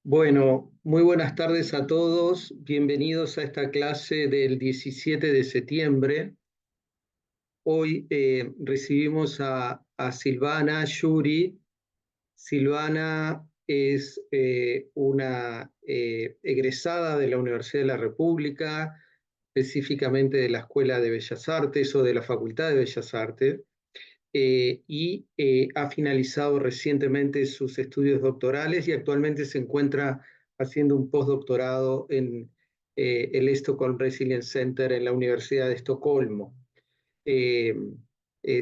Bueno, muy buenas tardes a todos. Bienvenidos a esta clase del 17 de septiembre. Hoy recibimos a Silvana Yuri. Silvana es una egresada de la Universidad de la República, específicamente de la Escuela de Bellas Artes o de la Facultad de Bellas Artes, y ha finalizado recientemente sus estudios doctorales y actualmente se encuentra haciendo un postdoctorado en el Stockholm Resilience Center en la Universidad de Estocolmo. Eh,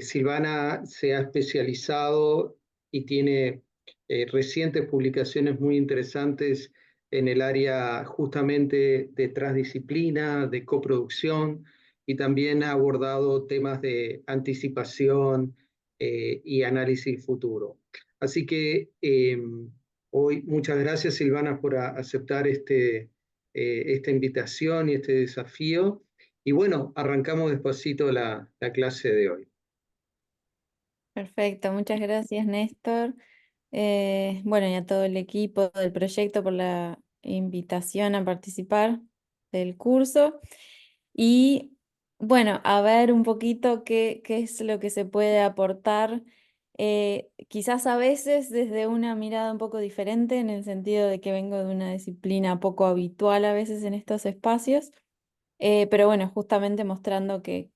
Silvana se ha especializado y tiene recientes publicaciones muy interesantes en el área justamente de transdisciplina, de coproducción, y también ha abordado temas de anticipación y análisis futuro. Así que hoy muchas gracias, Silvana, por aceptar esta invitación y este desafío. Y bueno, arrancamos despacito la clase de hoy. Perfecto, muchas gracias Néstor. Bueno, y a todo el equipo del proyecto por la invitación a participar del curso. Y bueno, a ver un poquito qué es lo que se puede aportar, quizás a veces desde una mirada un poco diferente, en el sentido de que vengo de una disciplina poco habitual a veces en estos espacios. Pero bueno, justamente mostrando que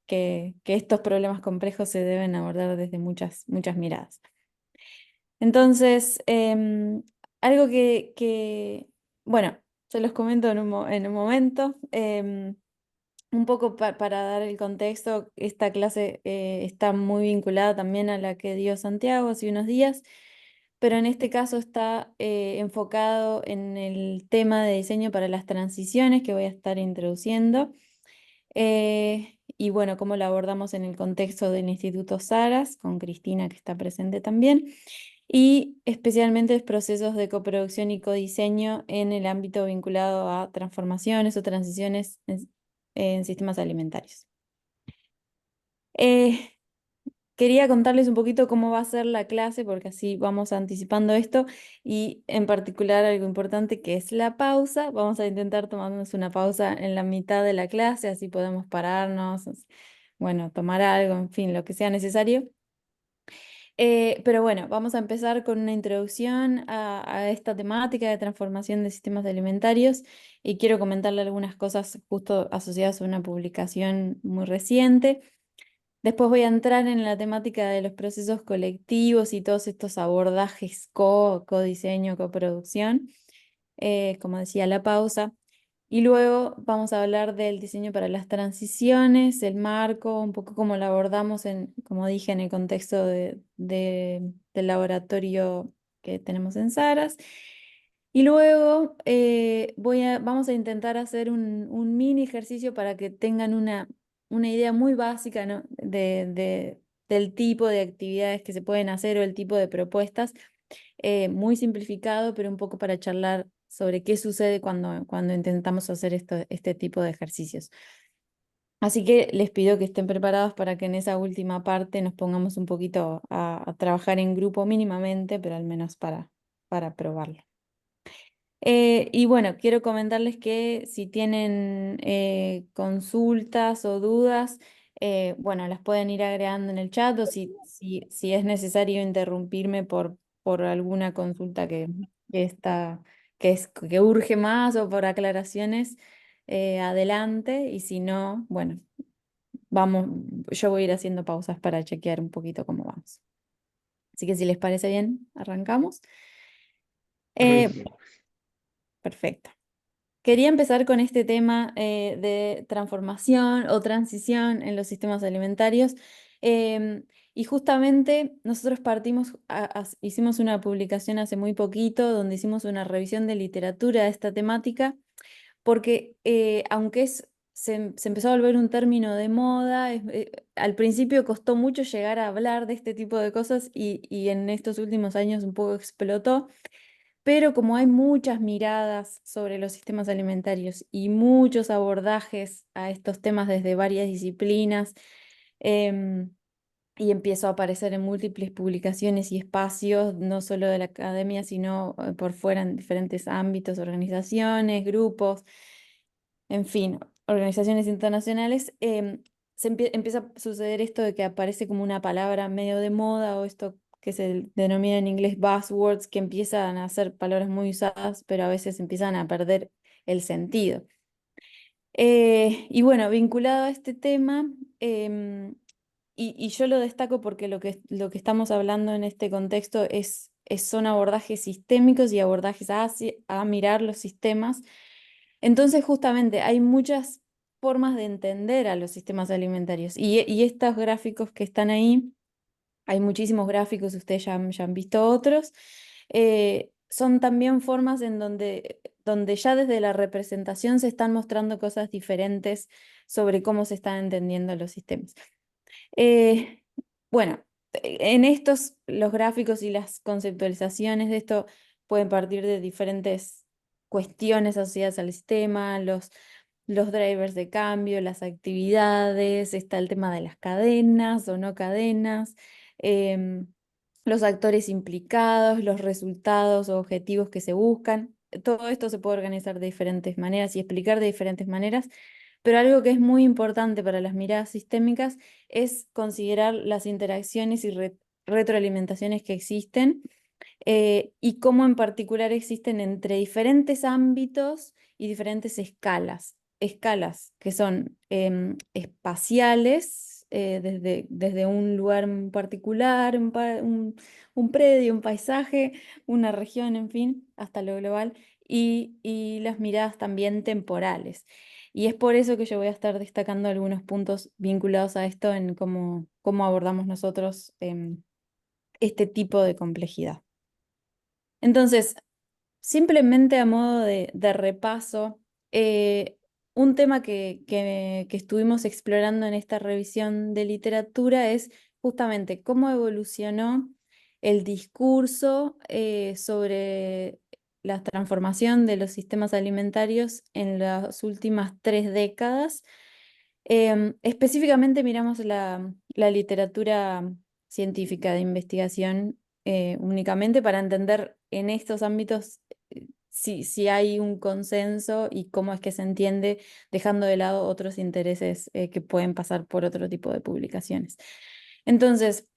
estos problemas complejos se deben abordar desde muchas miradas. Entonces, algo bueno, se los comento en un momento. Un poco para dar el contexto, esta clase está muy vinculada también a la que dio Santiago hace unos días, pero en este caso está enfocado en el tema de diseño para las transiciones que voy a estar introduciendo. Y bueno, cómo lo abordamos en el contexto del Instituto Saras, con Cristina que está presente también, y especialmente los procesos de coproducción y codiseño en el ámbito vinculado a transformaciones o transiciones en sistemas alimentarios. Eh, Quería contarles un poquito cómo va a ser la clase, porque así vamos anticipando esto, y en particular algo importante que es la pausa. Vamos a intentar tomarnos una pausa en la mitad de la clase, así podemos pararnos, bueno, tomar algo, en fin, lo que sea necesario. Pero bueno, vamos a empezar con una introducción a esta temática de transformación de sistemas alimentarios, y quiero comentarle algunas cosas justo asociadas a una publicación muy reciente. Después voy a entrar en la temática de los procesos colectivos y todos estos abordajes codiseño, coproducción, como decía la pausa. Y luego vamos a hablar del diseño para las transiciones, el marco, un poco como lo abordamos como dije, en el contexto del laboratorio que tenemos en Saras. Y luego vamos a intentar hacer un mini ejercicio para que tengan una idea muy básica, ¿no? Del tipo de actividades que se pueden hacer o el tipo de propuestas, muy simplificado, pero un poco para charlar sobre qué sucede cuando intentamos hacer este tipo de ejercicios. Así que les pido que estén preparados para que en esa última parte nos pongamos un poquito a trabajar en grupo mínimamente, pero al menos para probarlo. Y bueno, quiero comentarles que si tienen consultas o dudas, bueno, las pueden ir agregando en el chat, o si es necesario interrumpirme por alguna consulta que está, que urge más, o por aclaraciones, adelante. Y si no, bueno, vamos, yo voy a ir haciendo pausas para chequear un poquito cómo vamos. Así que si les parece bien, arrancamos. Eh, Arranquemos. Perfecto. Quería empezar con este tema de transformación o transición en los sistemas alimentarios. Y justamente nosotros hicimos una publicación hace muy poquito donde hicimos una revisión de literatura de esta temática, porque aunque se empezó a volver un término de moda, al principio costó mucho llegar a hablar de este tipo de cosas, y en estos últimos años un poco explotó. Pero como hay muchas miradas sobre los sistemas alimentarios y muchos abordajes a estos temas desde varias disciplinas, em, y empiezo a aparecer en múltiples publicaciones y espacios, no solo de la academia, sino por fuera en diferentes ámbitos, organizaciones, grupos, en fin, organizaciones internacionales. Empieza a suceder esto de que aparece como una palabra medio de moda o esto que se denomina en inglés buzzwords, que empiezan a ser palabras muy usadas, pero a veces empiezan a perder el sentido. Y bueno, vinculado a este tema, y yo lo destaco porque lo que estamos hablando en este contexto son abordajes sistémicos y abordajes a mirar los sistemas. Entonces, justamente, hay muchas formas de entender a los sistemas alimentarios. Y estos gráficos que están ahí, hay muchísimos gráficos, ustedes ya han visto otros, son también formas en donde ya desde la representación se están mostrando cosas diferentes sobre cómo se están entendiendo los sistemas. Eh, bueno, en estos, los gráficos y las conceptualizaciones de esto pueden partir de diferentes cuestiones asociadas al sistema, los drivers de cambio, las actividades, está el tema de las cadenas o no cadenas, em, los actores implicados, los resultados o objetivos que se buscan. Todo esto se puede organizar de diferentes maneras y explicar de diferentes maneras, pero algo que es muy importante para las miradas sistémicas es considerar las interacciones y retroalimentaciones que existen, y cómo en particular existen entre diferentes ámbitos y diferentes escalas. Escalas que son espaciales, desde un lugar en particular, un predio, un paisaje, una región, en fin, hasta lo global, y las miradas también temporales. Y es por eso que yo voy a estar destacando algunos puntos vinculados a esto en cómo abordamos nosotros este tipo de complejidad. Entonces, simplemente a modo de repaso, un tema que estuvimos explorando en esta revisión de literatura es justamente cómo evolucionó el discurso sobre la transformación de los sistemas alimentarios en las últimas 3 décadas. Específicamente miramos la literatura científica de investigación, únicamente para entender en estos ámbitos si hay un consenso y cómo es que se entiende, dejando de lado otros intereses que pueden pasar por otro tipo de publicaciones. Entonces,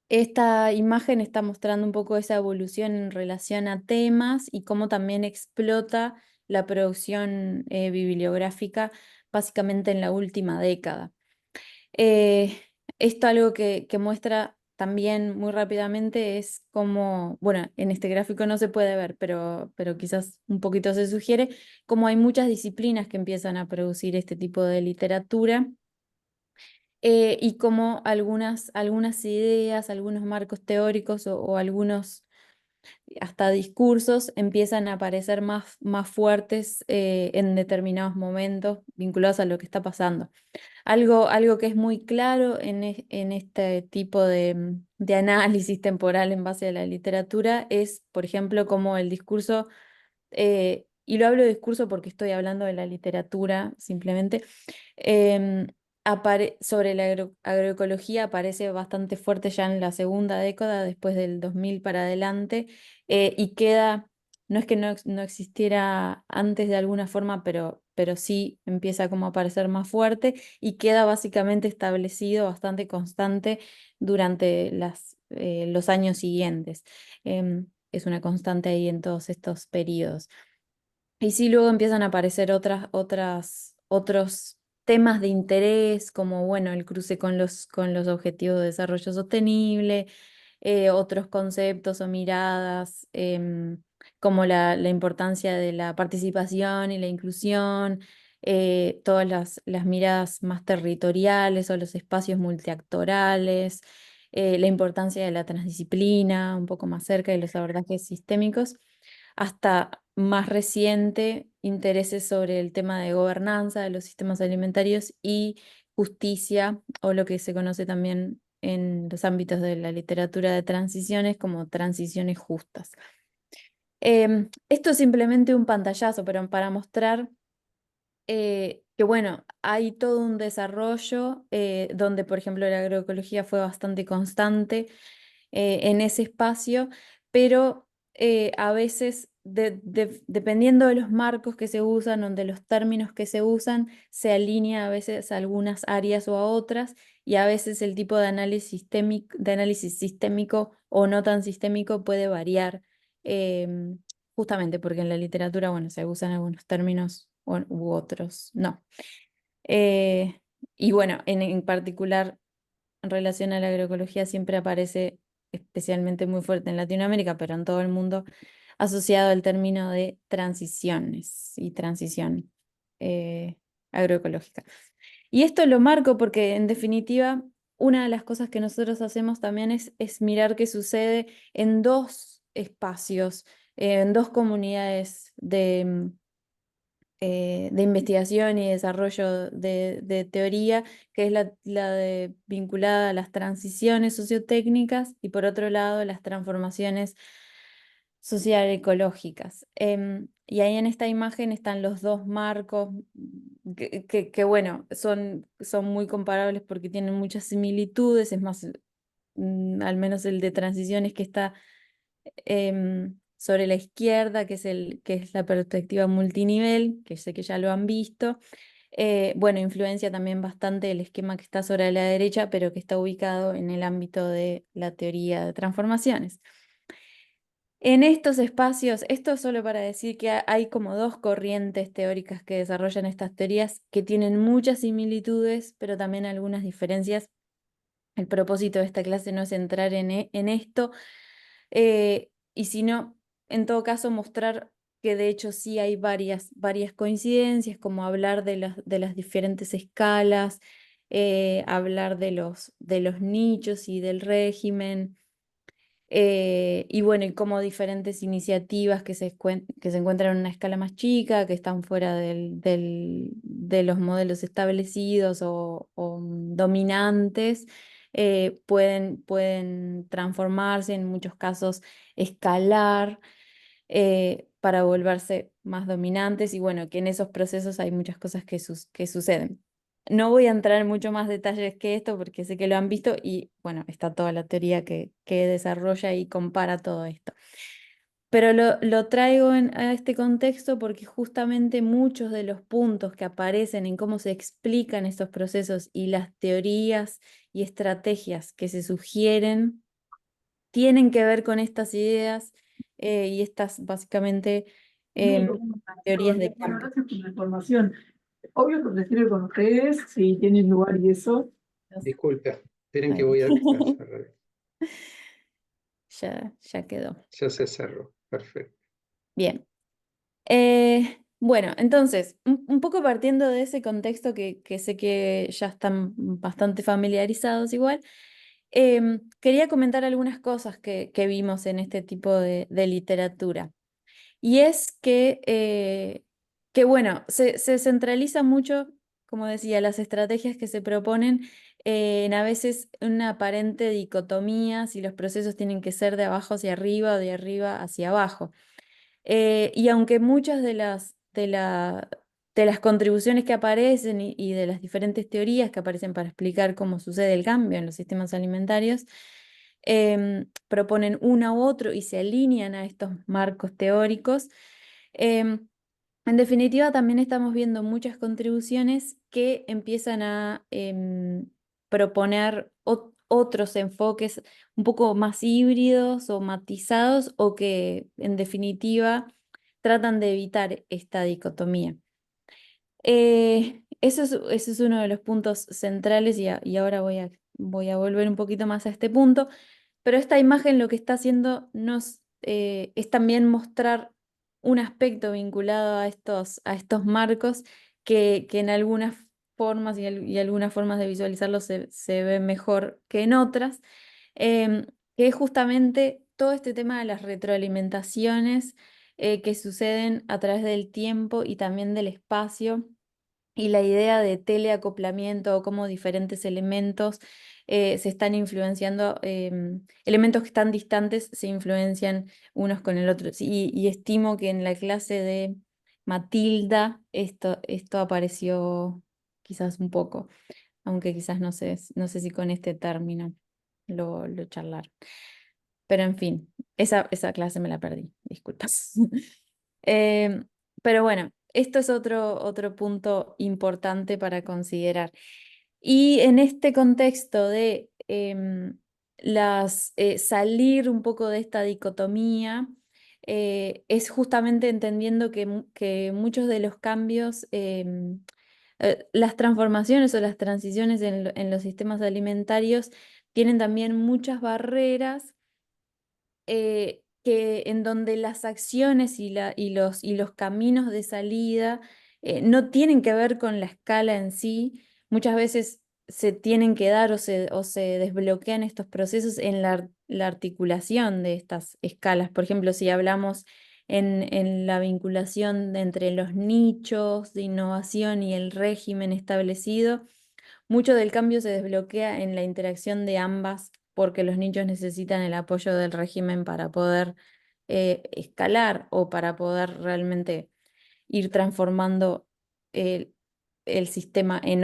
esta imagen está mostrando un poco esa evolución en relación a temas y cómo también explota la producción bibliográfica básicamente en la última década. Eh, Esto algo que muestra también muy rápidamente es cómo, bueno, en este gráfico no se puede ver, pero quizás un poquito se sugiere, cómo hay muchas disciplinas que empiezan a producir este tipo de literatura, y cómo algunas ideas, algunos marcos teóricos o algunos hasta discursos empiezan a aparecer más fuertes en determinados momentos vinculados a lo que está pasando. Algo que es muy claro en este tipo de análisis temporal en base a la literatura es, por ejemplo, cómo el discurso, y lo hablo de discurso porque estoy hablando de la literatura simplemente, em, sobre la agroecología aparece bastante fuerte ya en la segunda década, después del 2000 para adelante, y queda, no es que no existiera antes de alguna forma, pero sí empieza como a aparecer más fuerte y queda básicamente establecido, bastante constante durante los años siguientes. Es una constante ahí en todos estos periodos. Y sí, luego empiezan a aparecer otros temas de interés, como bueno, el cruce con los objetivos de desarrollo sostenible, otros conceptos o miradas, como la importancia de la participación y la inclusión, todas las miradas más territoriales o los espacios multiactorales, la importancia de la transdisciplina, un poco más cerca de los abordajes sistémicos, hasta más reciente, intereses sobre el tema de gobernanza de los sistemas alimentarios y justicia, o lo que se conoce también en los ámbitos de la literatura de transiciones como transiciones justas. Esto es simplemente un pantallazo, pero para mostrar que bueno, hay todo un desarrollo donde, por ejemplo, la agroecología fue bastante constante en ese espacio, pero a veces, dependiendo de los marcos que se usan o de los términos que se usan, se alinea a veces a algunas áreas o a otras, y a veces el tipo de análisis sistémico o no tan sistémico puede variar. Justamente porque en la literatura, bueno, se usan algunos términos u otros, no. Eh, y bueno, en particular, en relación a la agroecología, siempre aparece especialmente muy fuerte en Latinoamérica, pero en todo el mundo, asociado al término de transiciones y transición eh, agroecológica. Y esto lo marco porque, en definitiva, una de las cosas que nosotros hacemos también es mirar qué sucede en dos espacios, en dos comunidades de investigación y desarrollo de teoría, que es vinculada a las transiciones sociotécnicas y, por otro lado, las transformaciones social-ecológicas. Y ahí en esta imagen están los dos marcos que, bueno, son muy comparables porque tienen muchas similitudes. Es más, al menos el de transiciones, que está sobre la izquierda, que es la perspectiva multinivel, que sé que ya lo han visto. Bueno, influencia también bastante el esquema que está sobre la derecha, pero que está ubicado en el ámbito de la teoría de transformaciones. En estos espacios, esto es solo para decir que hay como dos corrientes teóricas que desarrollan estas teorías, que tienen muchas similitudes, pero también algunas diferencias. El propósito de esta clase no es entrar en esto, y sino, en todo caso, mostrar que de hecho sí hay varias coincidencias, como hablar de las diferentes escalas, hablar de los nichos y del régimen. Y bueno, y como diferentes iniciativas que se encuentran en una escala más chica, que están fuera de los modelos establecidos o dominantes, pueden transformarse, en muchos casos escalar, para volverse más dominantes, y bueno, que en esos procesos hay muchas cosas que suceden. No voy a entrar en mucho más detalles que esto porque sé que lo han visto, y bueno, está toda la teoría que desarrolla y compara todo esto. Pero lo traigo a este contexto porque justamente muchos de los puntos que aparecen en cómo se explican estos procesos y las teorías y estrategias que se sugieren tienen que ver con estas ideas, y estas básicamente teorías de Bueno, cambio. gracias por la información. Obvio que prefiero con ustedes, si tienen lugar y eso. Disculpe, esperen que Ahí. voy a cerrar. Ya quedó. Ya se cerró. Perfecto. Bien. Bueno, entonces, un poco partiendo de ese contexto que sé que ya están bastante familiarizados igual, quería comentar algunas cosas que vimos en este tipo de literatura. Y es que bueno, se centraliza mucho, como decía, las estrategias que se proponen en a veces una aparente dicotomía, si los procesos tienen que ser de abajo hacia arriba o de arriba hacia abajo. Y aunque muchas de las contribuciones que aparecen y de las diferentes teorías que aparecen para explicar cómo sucede el cambio en los sistemas alimentarios, proponen uno u otro y se alinean a estos marcos teóricos, em, en definitiva, también estamos viendo muchas contribuciones que empiezan a proponer otros enfoques un poco más híbridos o matizados, o que en definitiva tratan de evitar esta dicotomía. Eso es uno de los puntos centrales, y ahora voy a volver un poquito más a este punto, pero esta imagen lo que está haciendo es también mostrar un aspecto vinculado a estos marcos que en algunas formas y algunas formas de visualizarlo se ve mejor que en otras, que es justamente todo este tema de las retroalimentaciones que suceden a través del tiempo y también del espacio, y la idea de teleacoplamiento, o cómo diferentes elementos se están influenciando, elementos que están distantes se influencian unos con el otro. Y estimo que en la clase de Matilda, esto apareció quizás un poco, aunque quizás no sé si con este término lo charlaron. Pero en fin, esa clase me la perdí, disculpas. Eh, pero bueno, esto es otro punto importante para considerar. Y en este contexto de salir un poco de esta dicotomía, es justamente entendiendo que muchos de los cambios, las transformaciones o las transiciones en los sistemas alimentarios tienen también muchas barreras en donde las acciones y los caminos de salida no tienen que ver con la escala en sí. Muchas veces se tienen que dar o se desbloquean estos procesos en la articulación de estas escalas. Por ejemplo, si hablamos en la vinculación entre los nichos de innovación y el régimen establecido, mucho del cambio se desbloquea en la interacción de ambas, porque los nichos necesitan el apoyo del régimen para poder escalar o para poder realmente ir transformando el, el sistema en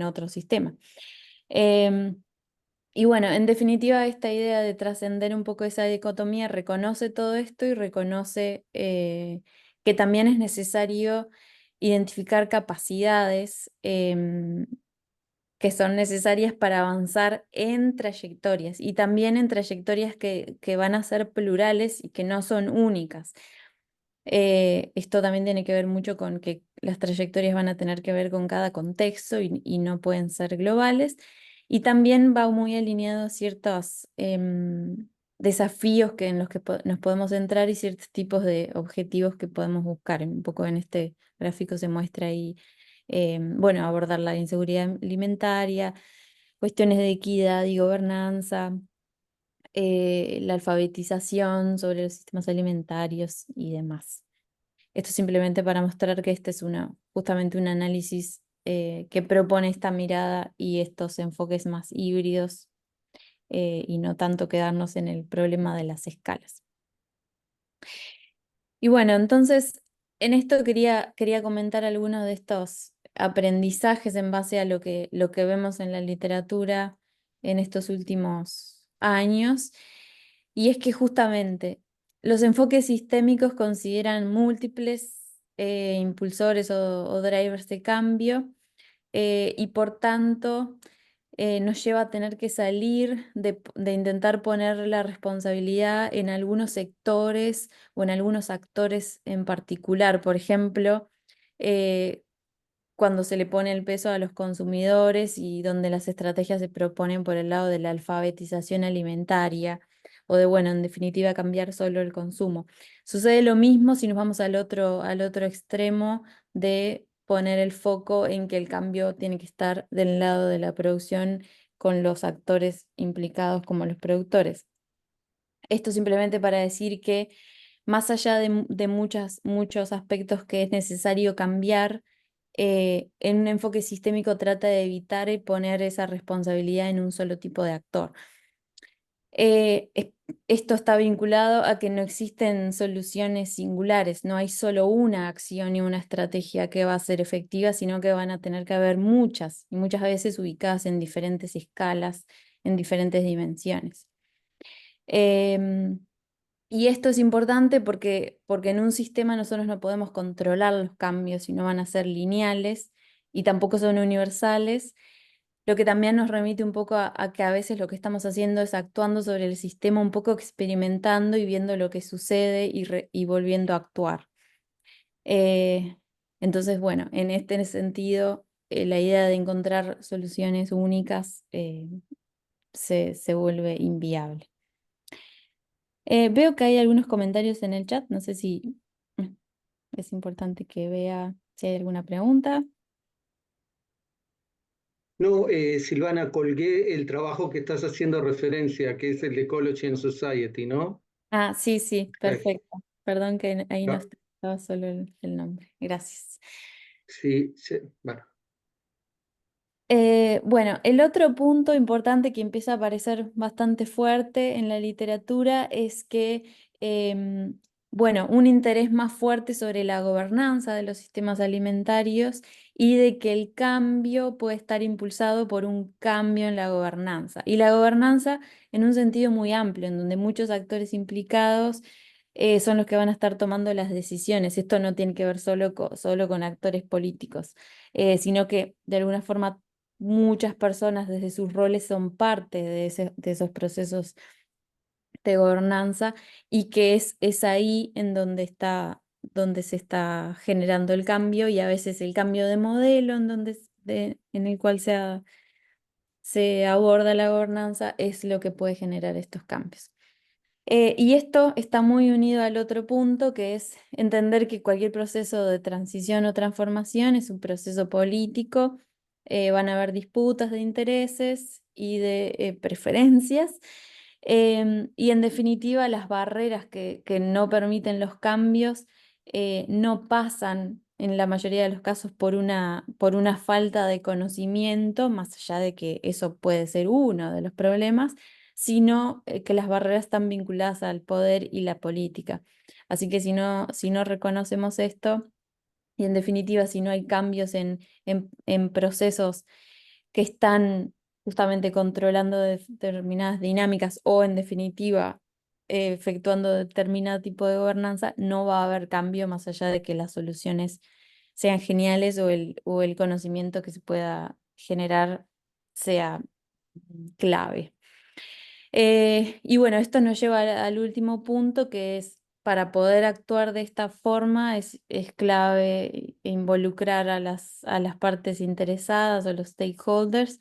otro sistema. Em, y bueno, en definitiva, esta idea de trascender un poco esa dicotomía reconoce todo esto y reconoce que también es necesario identificar capacidades que son necesarias para avanzar en trayectorias y también en trayectorias que van a ser plurales y que no son únicas. Esto también tiene que ver mucho con que las trayectorias van a tener que ver con cada contexto y no pueden ser globales. Y también va muy alineado a ciertos desafíos en los que nos podemos entrar y ciertos tipos de objetivos que podemos buscar. Un poco en este gráfico se muestra ahí, bueno, abordar la inseguridad alimentaria, cuestiones de equidad y gobernanza, la alfabetización sobre los sistemas alimentarios y demás. Esto simplemente para mostrar que este es justamente un análisis que propone esta mirada y estos enfoques más híbridos y no tanto quedarnos en el problema de las escalas. Y bueno, entonces en esto quería comentar algunos de estos aprendizajes en base a lo que vemos en la literatura en estos últimos años. Y es que justamente los enfoques sistémicos consideran múltiples impulsores o drivers de cambio y por tanto nos lleva a tener que salir de intentar poner la responsabilidad en algunos sectores o en algunos actores en particular. Por ejemplo, eh, cuando se le pone el peso a los consumidores y donde las estrategias se proponen por el lado de la alfabetización alimentaria o de, bueno, en definitiva, cambiar solo el consumo. Sucede lo mismo si nos vamos al otro extremo de poner el foco en que el cambio tiene que estar del lado de la producción con los actores implicados como los productores. Esto simplemente para decir que más allá de muchos aspectos que es necesario cambiar, en un enfoque sistémico trata de evitar y poner esa responsabilidad en un solo tipo de actor. Esto está vinculado a que no existen soluciones singulares, no hay solo una acción y una estrategia que va a ser efectiva, sino que van a tener que haber muchas, y muchas veces ubicadas en diferentes escalas, en diferentes dimensiones. Y esto es importante porque en un sistema nosotros no podemos controlar los cambios y no van a ser lineales y tampoco son universales, lo que también nos remite un poco a que a veces lo que estamos haciendo es actuando sobre el sistema, un poco experimentando y viendo lo que sucede y volviendo a actuar. Entonces, bueno, en este sentido, la idea de encontrar soluciones únicas se vuelve inviable. Veo que hay algunos comentarios en el chat, no sé si es importante que vea si hay alguna pregunta. No, Silvana, colgué el trabajo que estás haciendo referencia, que es el de Ecology and Society, ¿no? Ah, sí, perfecto. Perdón que ahí no Ah, estaba solo el nombre. Gracias. sí, sí, bueno. Bueno, el otro punto importante que empieza a aparecer bastante fuerte en la literatura es que bueno, un interés más fuerte sobre la gobernanza de los sistemas alimentarios y de que el cambio puede estar impulsado por un cambio en la gobernanza. Y la gobernanza en un sentido muy amplio, en donde muchos actores implicados son los que van a estar tomando las decisiones. Esto no tiene que ver solo con actores políticos, sino que de alguna forma muchas personas desde sus roles son parte de esos procesos de gobernanza y que es ahí en donde se está generando el cambio y a veces el cambio de modelo en el cual se aborda la gobernanza es lo que puede generar estos cambios. Y esto está muy unido al otro punto, que es entender que cualquier proceso de transición o transformación es un proceso político, van a haber disputas de intereses y de preferencias, y en definitiva las barreras que no permiten los cambios no pasan en la mayoría de los casos por una falta de conocimiento, más allá de que eso puede ser uno de los problemas, sino que las barreras están vinculadas al poder y la política. Así que si no reconocemos esto, y en definitiva si no hay cambios en procesos que están justamente controlando determinadas dinámicas o en definitiva efectuando determinado tipo de gobernanza, no va a haber cambio más allá de que las soluciones sean geniales o el conocimiento que se pueda generar sea clave. Y bueno, esto nos lleva al último punto, que es para poder actuar de esta forma es clave involucrar a a las partes interesadas o los stakeholders,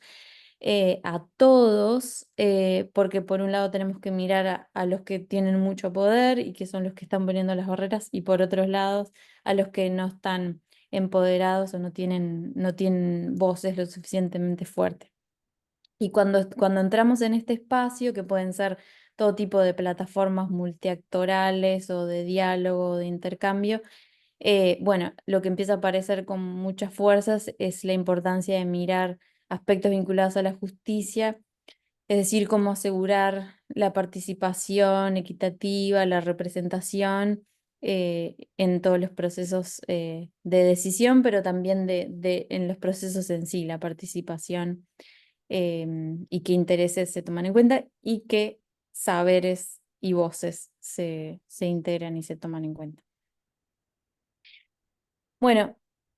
a todos, porque por un lado tenemos que mirar a los que tienen mucho poder y que son los que están poniendo las barreras, y por otros lados a los que no están empoderados o no tienen voces lo suficientemente fuertes. Y cuando entramos en este espacio, que pueden ser todo tipo de plataformas multiactorales o de diálogo o de intercambio, bueno, lo que empieza a aparecer con muchas fuerzas es la importancia de mirar aspectos vinculados a la justicia, es decir, cómo asegurar la participación equitativa, la representación en todos los procesos de decisión, pero también en los procesos en sí, la participación y qué intereses se toman en cuenta y qué saberes y voces se integran y se toman en cuenta. Bueno,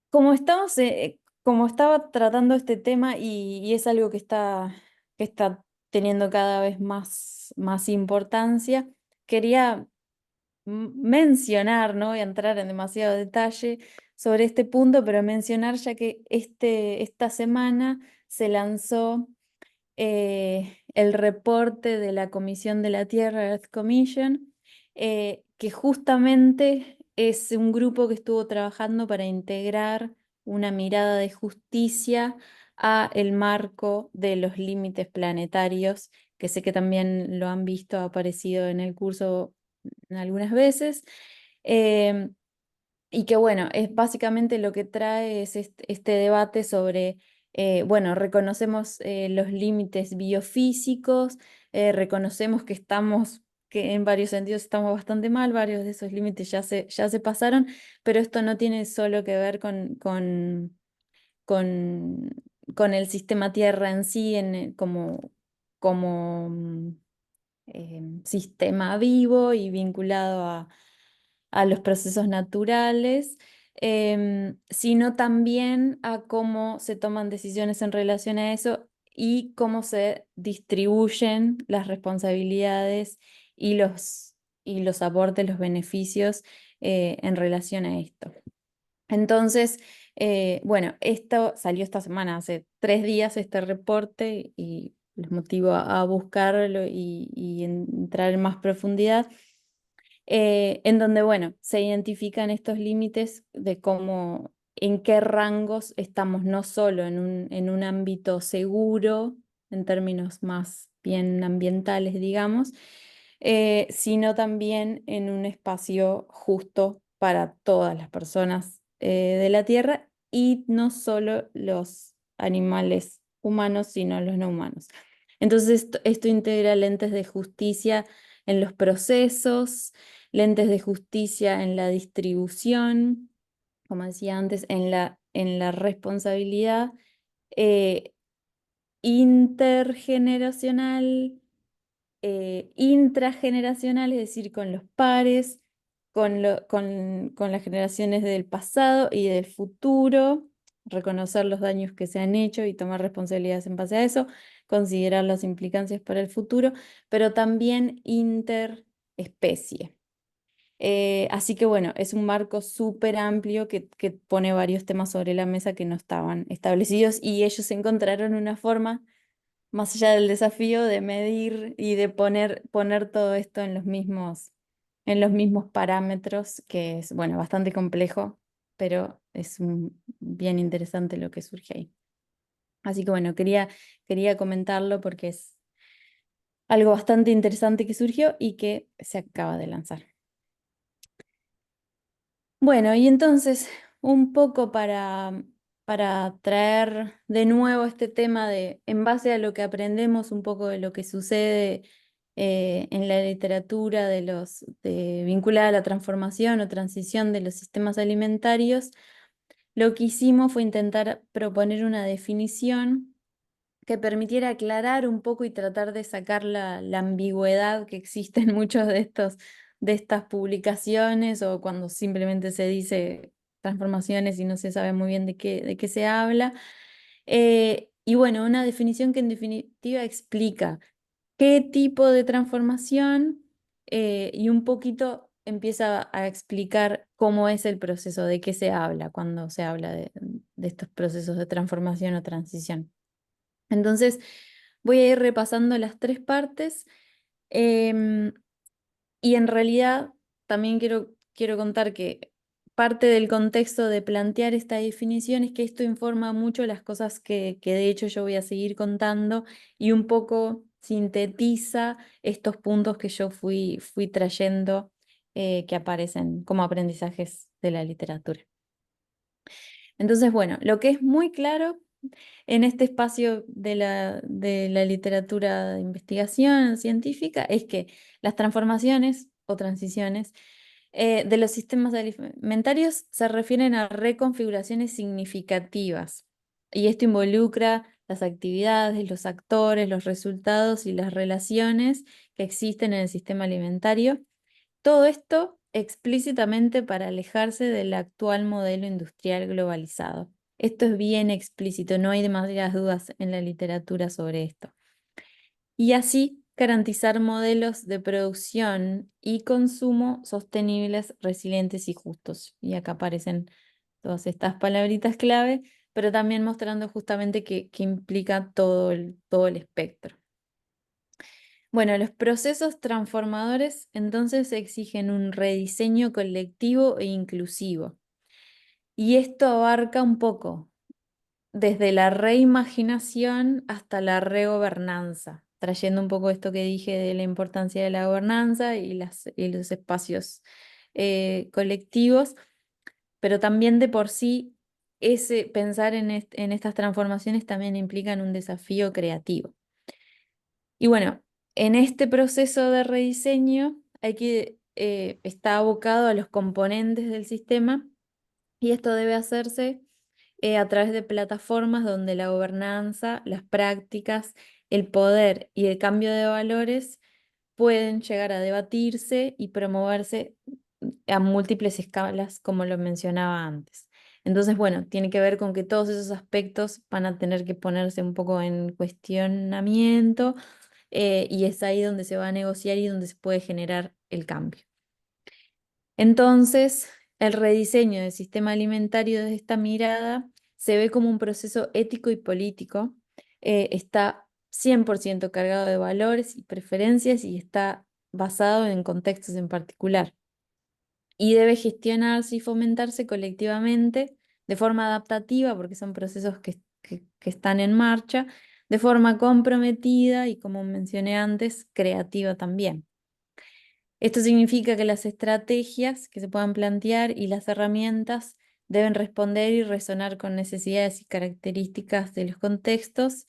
como estaba tratando este tema y es algo que está teniendo cada vez más importancia, quería mencionar, no voy a entrar en demasiado detalle sobre este punto, pero mencionar ya que esta semana se lanzó el reporte de la Comisión de la Tierra, Earth Commission, que justamente es un grupo que estuvo trabajando para integrar una mirada de justicia a el marco de los límites planetarios, que sé que también lo han visto, ha aparecido en el curso algunas veces. Y que bueno, es básicamente lo que trae es este debate sobre, bueno, reconocemos los límites biofísicos, reconocemos que en varios sentidos estamos bastante mal, varios de esos límites ya se pasaron, pero esto no tiene solo que ver con, con el sistema Tierra en sí, como sistema vivo y vinculado a los procesos naturales, sino también a cómo se toman decisiones en relación a eso y cómo se distribuyen las responsabilidades y y los aportes, los beneficios en relación a esto. Entonces, bueno, esto salió esta semana, hace 3 días este reporte y les motivo a buscarlo y entrar en más profundidad, en donde, bueno, se identifican estos límites de cómo, en qué rangos estamos no solo en un ámbito seguro, en términos más bien ambientales, digamos, sino también en un espacio justo para todas las personas de la Tierra y no solo los animales humanos, sino los no humanos. Entonces, esto integra lentes de justicia en los procesos, lentes de justicia en la distribución, como decía antes, en la responsabilidad intergeneracional, intrageneracional, es decir, con los pares, con las generaciones del pasado y del futuro, reconocer los daños que se han hecho y tomar responsabilidades en base a eso, considerar las implicancias para el futuro, pero también interespecie. Así que bueno, es un marco súper amplio que pone varios temas sobre la mesa que no estaban establecidos y ellos encontraron una forma, más allá del desafío, de medir y de poner todo esto en los mismos parámetros, que es, bueno, bastante complejo, pero es bien interesante lo que surge ahí. Así que bueno, quería comentarlo porque es algo bastante interesante que surgió y que se acaba de lanzar. Bueno, y entonces, un poco para traer de nuevo este tema de, en base a lo que aprendemos, un poco de lo que sucede en la literatura vinculada a la transformación o transición de los sistemas alimentarios, lo que hicimos fue intentar proponer una definición que permitiera aclarar un poco y tratar de sacar la ambigüedad que existe en muchos de estas publicaciones o cuando simplemente se dice transformaciones y no se sabe muy bien de qué se habla. Y bueno, una definición que en definitiva explica qué tipo de transformación y un poquito empieza a explicar cómo es el proceso, de qué se habla cuando se habla de estos procesos de transformación o transición. Entonces, voy a ir repasando las tres partes y en realidad también quiero contar que parte del contexto de plantear esta definición es que esto informa mucho las cosas que de hecho yo voy a seguir contando y un poco sintetiza estos puntos que yo fui trayendo que aparecen como aprendizajes de la literatura. Entonces, bueno, lo que es muy claro en este espacio de la literatura de investigación científica es que las transformaciones o transiciones de los sistemas alimentarios se refieren a reconfiguraciones significativas y esto involucra las actividades, los actores, los resultados y las relaciones que existen en el sistema alimentario. Todo esto explícitamente para alejarse del actual modelo industrial globalizado. Esto es bien explícito, no hay demasiadas dudas en la literatura sobre esto. Y así garantizar modelos de producción y consumo sostenibles, resilientes y justos. Y acá aparecen todas estas palabritas clave, pero también mostrando justamente que implica todo el espectro. Bueno, los procesos transformadores entonces exigen un rediseño colectivo e inclusivo. Y esto abarca un poco desde la reimaginación hasta la regobernanza, trayendo un poco esto que dije de la importancia de la gobernanza y los espacios colectivos, pero también de por sí pensar en estas transformaciones también implican un desafío creativo. Y bueno, en este proceso de rediseño está abocado a los componentes del sistema y esto debe hacerse a través de plataformas donde la gobernanza, las prácticas, el poder y el cambio de valores pueden llegar a debatirse y promoverse a múltiples escalas, como lo mencionaba antes. Entonces, bueno, tiene que ver con que todos esos aspectos van a tener que ponerse un poco en cuestionamiento y es ahí donde se va a negociar y donde se puede generar el cambio. Entonces, el rediseño del sistema alimentario desde esta mirada se ve como un proceso ético y político. Está 100% cargado de valores y preferencias y está basado en contextos en particular. Y debe gestionarse y fomentarse colectivamente de forma adaptativa, porque son procesos que están en marcha, de forma comprometida y, como mencioné antes, creativa también. Esto significa que las estrategias que se puedan plantear y las herramientas deben responder y resonar con necesidades y características de los contextos,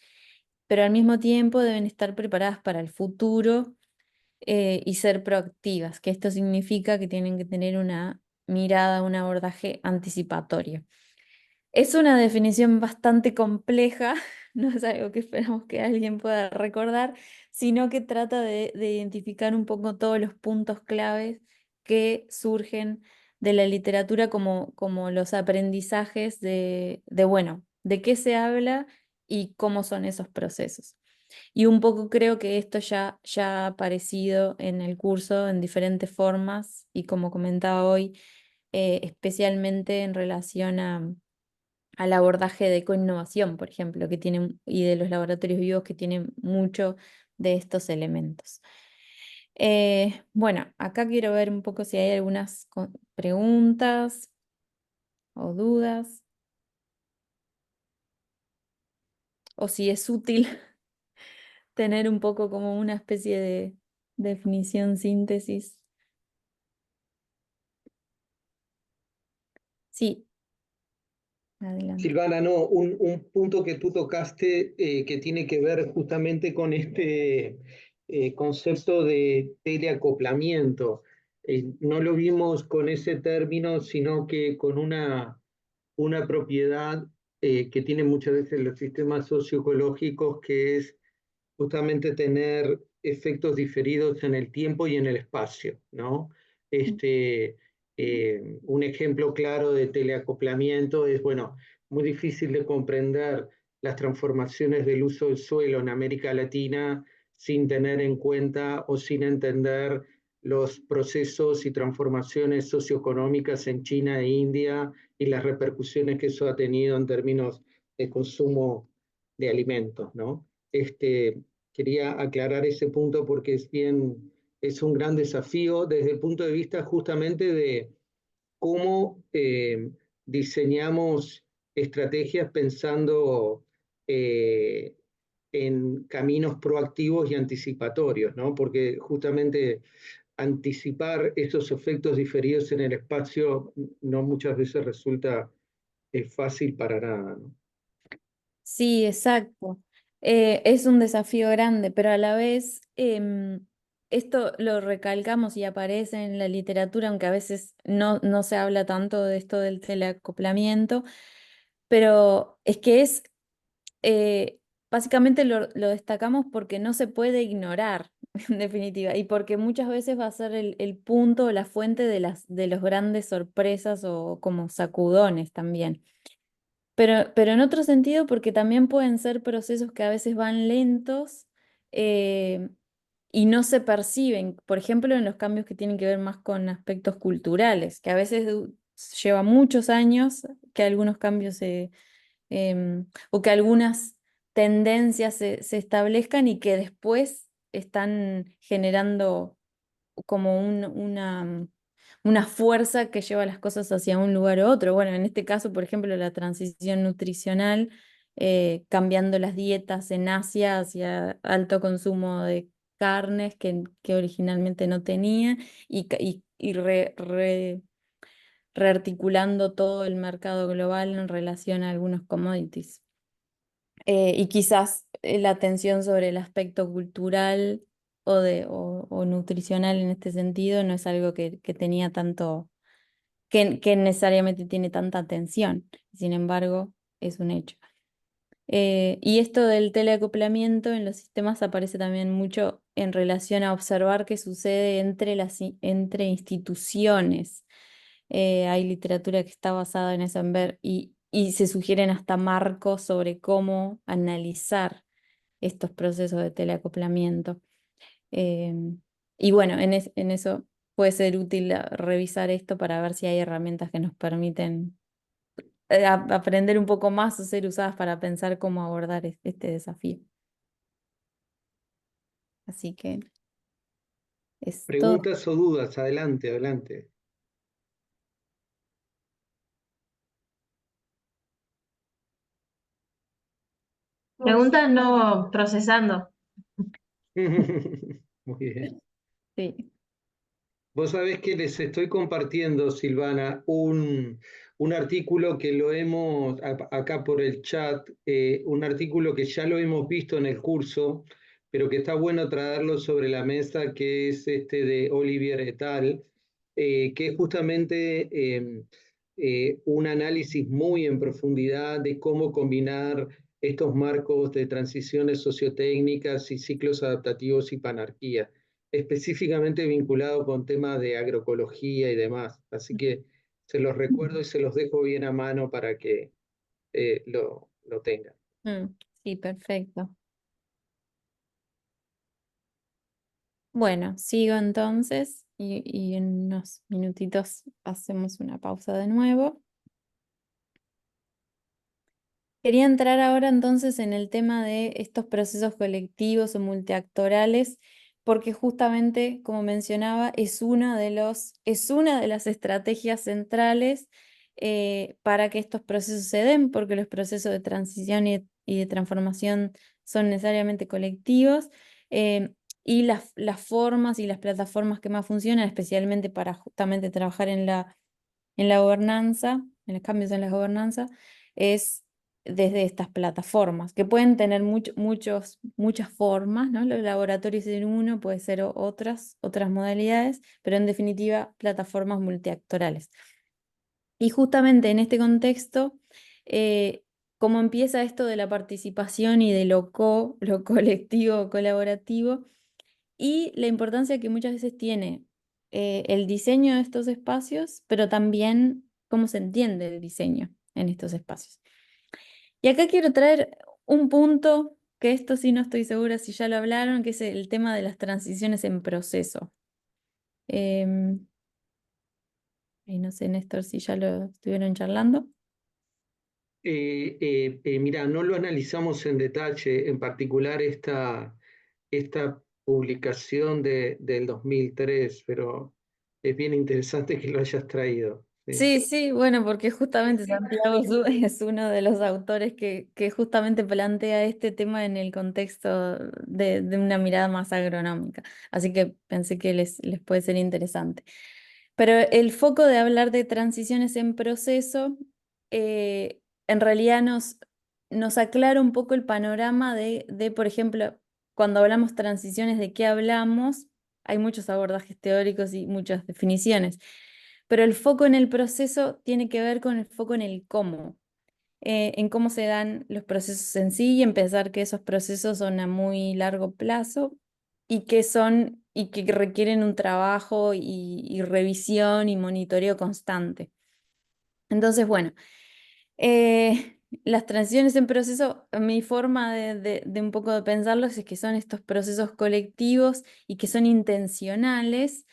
pero al mismo tiempo deben estar preparadas para el futuro y ser proactivas, que esto significa que tienen que tener una mirada, un abordaje anticipatorio. Es una definición bastante compleja, no es algo que esperamos que alguien pueda recordar, sino que trata de identificar un poco todos los puntos claves que surgen de la literatura como los aprendizajes bueno, de qué se habla y cómo son esos procesos. Y un poco creo que esto ya ha aparecido en el curso en diferentes formas y como comentaba hoy, especialmente en relación al abordaje de ecoinnovación, por ejemplo, que tienen, y de los laboratorios vivos que tienen mucho de estos elementos. Bueno, acá quiero ver un poco si hay algunas preguntas o dudas, o si es útil tener un poco como una especie de definición, síntesis. Sí, adelante. Silvana, no, un punto que tú tocaste que tiene que ver justamente con este concepto de teleacoplamiento. No lo vimos con ese término, sino que con una propiedad que tienen muchas veces los sistemas socioecológicos, que es justamente tener efectos diferidos en el tiempo y en el espacio, ¿no? Un ejemplo claro de teleacoplamiento es, bueno, muy difícil de comprender las transformaciones del uso del suelo en América Latina sin tener en cuenta o sin entender los procesos y transformaciones socioeconómicas en China e India y las repercusiones que eso ha tenido en términos de consumo de alimentos, ¿no? Quería aclarar ese punto porque es un gran desafío desde el punto de vista justamente de cómo diseñamos estrategias pensando eh, en caminos proactivos y anticipatorios, ¿no? Porque justamente anticipar estos efectos diferidos en el espacio no muchas veces resulta fácil para nada, ¿no? Sí, exacto. Es un desafío grande, pero a la vez esto lo recalcamos y aparece en la literatura, aunque a veces no se habla tanto de esto del teleacoplamiento, pero es que eh, básicamente lo destacamos porque no se puede ignorar, en definitiva, y porque muchas veces va a ser el punto o la fuente de los grandes sorpresas o como sacudones también. Pero en otro sentido, porque también pueden ser procesos que a veces van lentos eh, y no se perciben, por ejemplo, en los cambios que tienen que ver más con aspectos culturales, que a veces lleva muchos años que algunos cambios o que algunas tendencias se establezcan y que después están generando como una fuerza que lleva las cosas hacia un lugar u otro. Bueno, en este caso, por ejemplo, la transición nutricional, cambiando las dietas en Asia hacia alto consumo de carnes que originalmente no tenía y rearticulando todo el mercado global en relación a algunos commodities. Y quizás la atención sobre el aspecto cultural o nutricional en este sentido no es algo que tenía tanto, que necesariamente tiene tanta atención. Sin embargo, es un hecho. Y esto del teleacoplamiento en los sistemas aparece también mucho en relación a observar qué sucede entre instituciones. Hay literatura que está basada en eso, en ver, y se sugieren hasta marcos sobre cómo analizar estos procesos de teleacoplamiento. Eh, y bueno, en eso puede ser útil revisar esto para ver si hay herramientas que nos permiten aprender un poco más o ser usadas para pensar cómo abordar este desafío. Así que es todo. Preguntas o dudas, adelante, adelante. Pregunta no procesando. Muy bien. Sí. Vos sabés que les estoy compartiendo, Silvana, un artículo que lo hemos, acá por el chat, un artículo que ya lo hemos visto en el curso, pero que está bueno traerlo sobre la mesa, que es este de Olivier et al., que es justamente un análisis muy en profundidad de cómo combinar estos marcos de transiciones sociotécnicas y ciclos adaptativos y panarquía, específicamente vinculado con temas de agroecología y demás. Así que se los recuerdo y se los dejo bien a mano para que lo tengan. Sí, perfecto. Bueno, sigo entonces y en unos minutitos hacemos una pausa de nuevo. Quería entrar ahora entonces en el tema de estos procesos colectivos o multiactorales, porque justamente, como mencionaba, es una de las estrategias centrales para que estos procesos se den, porque los procesos de transición y de transformación son necesariamente colectivos, y las formas y las plataformas que más funcionan, especialmente para justamente trabajar en la gobernanza, en los cambios en la gobernanza, es desde estas plataformas, que pueden tener muchas formas, ¿no? Los laboratorios en uno, puede ser otras modalidades, pero en definitiva, plataformas multiactorales. Y justamente en este contexto, como empieza esto de la participación y de lo colectivo, colaborativo, y la importancia que muchas veces tiene el diseño de estos espacios, pero también cómo se entiende el diseño en estos espacios. Y acá quiero traer un punto, que esto sí no estoy segura si ya lo hablaron, que es el tema de las transiciones en proceso. Y no sé, Néstor, si ya lo estuvieron charlando. Mira, no lo analizamos en detalle, en particular esta publicación del 2003, pero es bien interesante que lo hayas traído. Sí. Sí, bueno, porque justamente Santiago es uno de los autores que justamente plantea este tema en el contexto de una mirada más agronómica. Así que pensé que les puede ser interesante. Pero el foco de hablar de transiciones en proceso, en realidad nos aclara un poco el panorama por ejemplo, cuando hablamos transiciones, ¿de qué hablamos? Hay muchos abordajes teóricos y muchas definiciones. Pero el foco en el proceso tiene que ver con el foco en cómo se dan los procesos en sí y en pensar que esos procesos son a muy largo plazo y que requieren un trabajo y revisión y monitoreo constante. Entonces, bueno, las transiciones en proceso, mi forma de un poco de pensarlos es que son estos procesos colectivos y que son intencionales,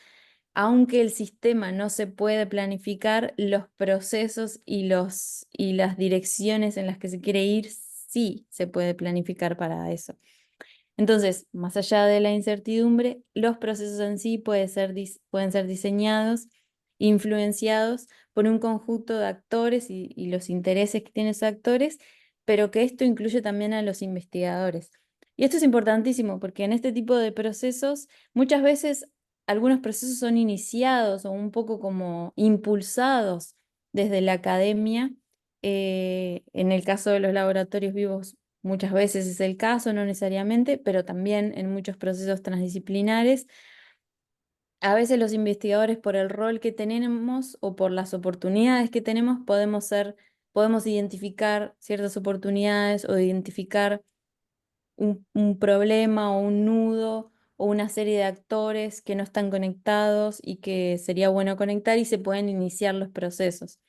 aunque el sistema no se puede planificar, los procesos y las direcciones en las que se quiere ir, sí se puede planificar para eso. Entonces, más allá de la incertidumbre, los procesos en sí pueden ser diseñados, influenciados por un conjunto de actores y los intereses que tienen esos actores, pero que esto incluye también a los investigadores. Y esto es importantísimo porque en este tipo de procesos, muchas veces algunos procesos son iniciados o un poco como impulsados desde la academia. En el caso de los laboratorios vivos, muchas veces es el caso, no necesariamente, pero también en muchos procesos transdisciplinares. A veces los investigadores, por el rol que tenemos o por las oportunidades que tenemos, podemos identificar ciertas oportunidades o identificar un problema o un nudo o una serie de actores que no están conectados y que sería bueno conectar y se pueden iniciar los procesos.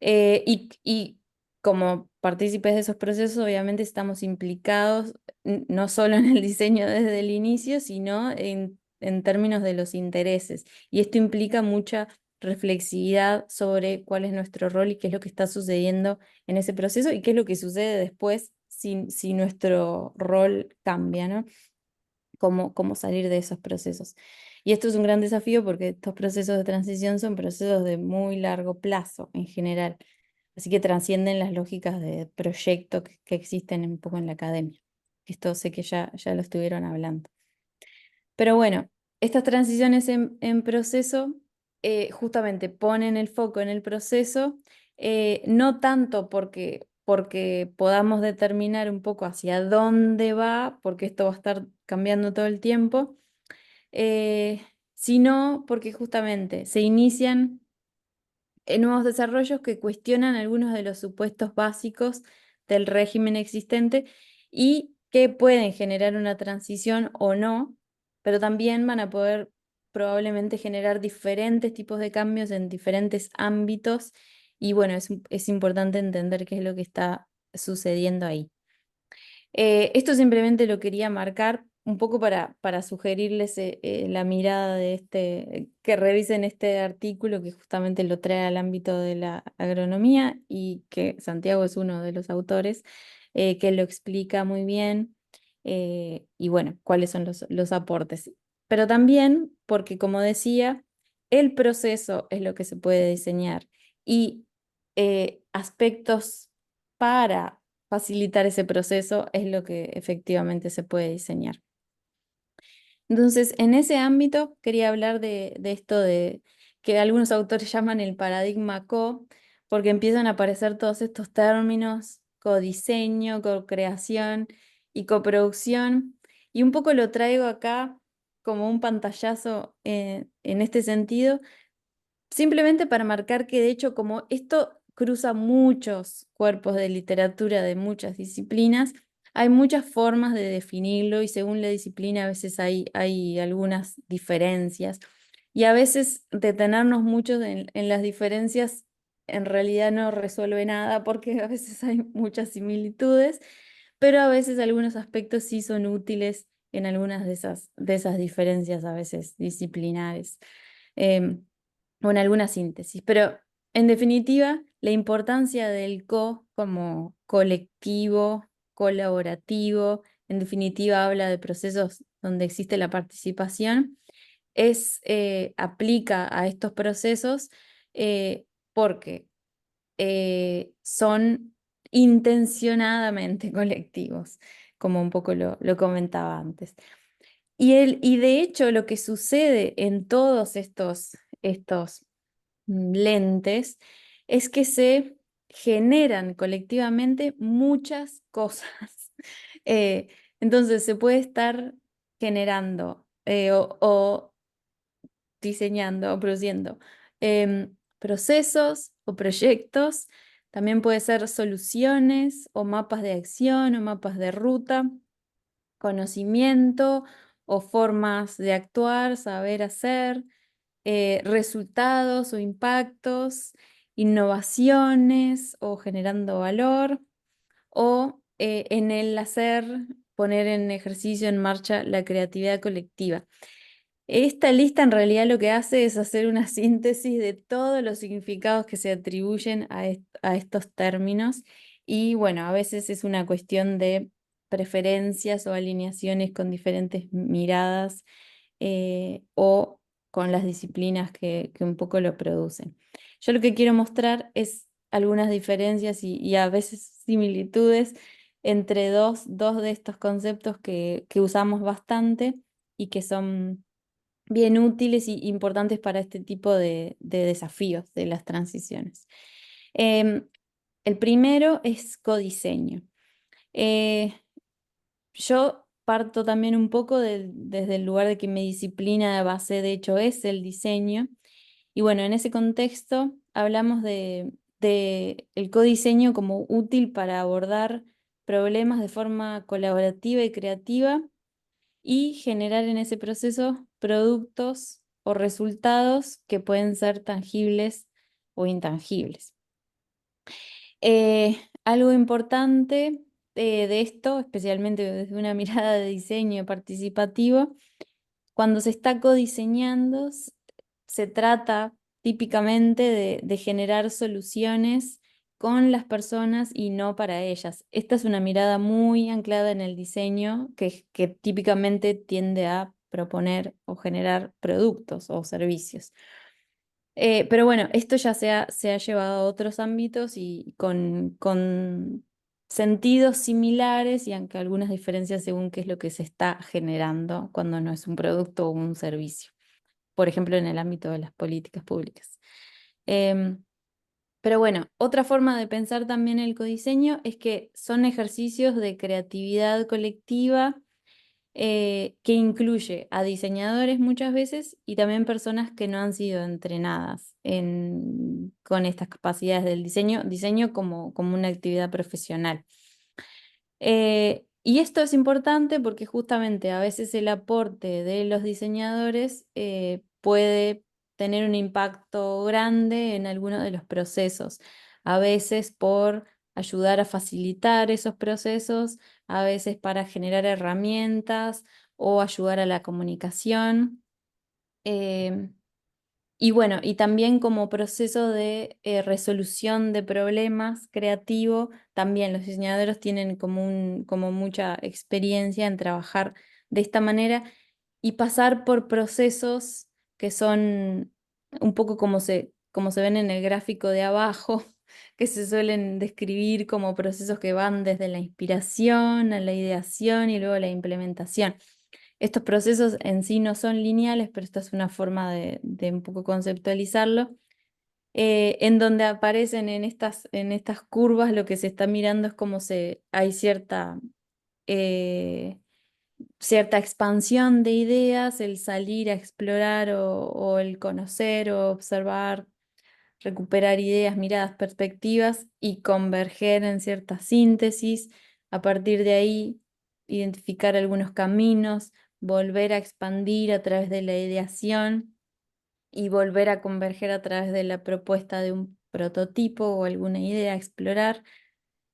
Y como partícipes de esos procesos, obviamente estamos implicados no solo en el diseño desde el inicio, sino en términos de los intereses. Y esto implica mucha reflexividad sobre cuál es nuestro rol y qué es lo que está sucediendo en ese proceso y qué es lo que sucede después si nuestro rol cambia, ¿no? Cómo salir de esos procesos. Y esto es un gran desafío porque estos procesos de transición son procesos de muy largo plazo en general. Así que trascienden las lógicas de proyecto que existen un poco en la academia. Esto sé que ya lo estuvieron hablando. Pero bueno, estas transiciones en proceso justamente ponen el foco en el proceso, no tanto porque porque podamos determinar un poco hacia dónde va, porque esto va a estar cambiando todo el tiempo, sino porque justamente se inician nuevos desarrollos que cuestionan algunos de los supuestos básicos del régimen existente y que pueden generar una transición o no, pero también van a poder probablemente generar diferentes tipos de cambios en diferentes ámbitos y bueno, es importante entender qué es lo que está sucediendo ahí. Esto simplemente lo quería marcar un poco para sugerirles la mirada de que revisen este artículo que justamente lo trae al ámbito de la agronomía y que Santiago es uno de los autores, que lo explica muy bien y bueno, cuáles son los aportes. Pero también porque, como decía, el proceso es lo que se puede diseñar y aspectos para facilitar ese proceso es lo que efectivamente se puede diseñar. Entonces, en ese ámbito quería hablar de esto de que algunos autores llaman el paradigma co, porque empiezan a aparecer todos estos términos, codiseño, co-creación y coproducción, y un poco lo traigo acá como un pantallazo en este sentido, simplemente para marcar que de hecho como esto cruza muchos cuerpos de literatura de muchas disciplinas, hay muchas formas de definirlo y según la disciplina a veces hay algunas diferencias y a veces detenernos mucho en las diferencias en realidad no resuelve nada porque a veces hay muchas similitudes, pero a veces algunos aspectos sí son útiles en algunas de esas diferencias a veces disciplinares. O en alguna síntesis, pero en definitiva, la importancia del como colectivo, colaborativo, en definitiva habla de procesos donde existe la participación, aplica a estos procesos porque son intencionadamente colectivos, como un poco lo comentaba antes. Y de hecho lo que sucede en todos estos lentes es que se generan colectivamente muchas cosas. Eh, entonces se puede estar generando o diseñando o produciendo procesos o proyectos, también puede ser soluciones o mapas de acción o mapas de ruta, conocimiento o formas de actuar, saber hacer, resultados o impactos, innovaciones o generando valor, o en el hacer, poner en ejercicio, en marcha la creatividad colectiva. Esta lista en realidad lo que hace es hacer una síntesis de todos los significados que se atribuyen a estos términos y bueno, a veces es una cuestión de preferencias o alineaciones con diferentes miradas o con las disciplinas que un poco lo producen. Yo lo que quiero mostrar es algunas diferencias y a veces similitudes entre dos de estos conceptos que usamos bastante y que son bien útiles y importantes para este tipo de desafíos de las transiciones. El primero es codiseño. Yo parto también un poco desde el lugar de que mi disciplina de base de hecho es el diseño. Y bueno, en ese contexto hablamos de el codiseño como útil para abordar problemas de forma colaborativa y creativa y generar en ese proceso productos o resultados que pueden ser tangibles o intangibles. Algo importante de esto, especialmente desde una mirada de diseño participativo, cuando se está codiseñando, se trata típicamente de generar soluciones con las personas y no para ellas. Esta es una mirada muy anclada en el diseño que típicamente tiende a proponer o generar productos o servicios. Pero bueno, esto ya se ha llevado a otros ámbitos y con sentidos similares y aunque algunas diferencias según qué es lo que se está generando cuando no es un producto o un servicio. Por ejemplo, en el ámbito de las políticas públicas. Pero bueno, otra forma de pensar también el codiseño es que son ejercicios de creatividad colectiva que incluye a diseñadores muchas veces y también personas que no han sido entrenadas con estas capacidades del diseño como una actividad profesional. Y esto es importante porque justamente a veces el aporte de los diseñadores puede tener un impacto grande en algunos de los procesos, a veces por ayudar a facilitar esos procesos, a veces para generar herramientas o ayudar a la comunicación. Y bueno, y también como proceso de resolución de problemas creativo, también los diseñadores tienen como mucha experiencia en trabajar de esta manera y pasar por procesos que son un poco como se ven en el gráfico de abajo, que se suelen describir como procesos que van desde la inspiración a la ideación y luego la implementación. Estos procesos en sí no son lineales, pero esta es una forma de un poco conceptualizarlo, en donde aparecen en estas curvas lo que se está mirando es cómo hay eh, cierta expansión de ideas, el salir a explorar o el conocer o observar, recuperar ideas, miradas, perspectivas y converger en cierta síntesis. A partir de ahí, identificar algunos caminos, volver a expandir a través de la ideación y volver a converger a través de la propuesta de un prototipo o alguna idea a explorar.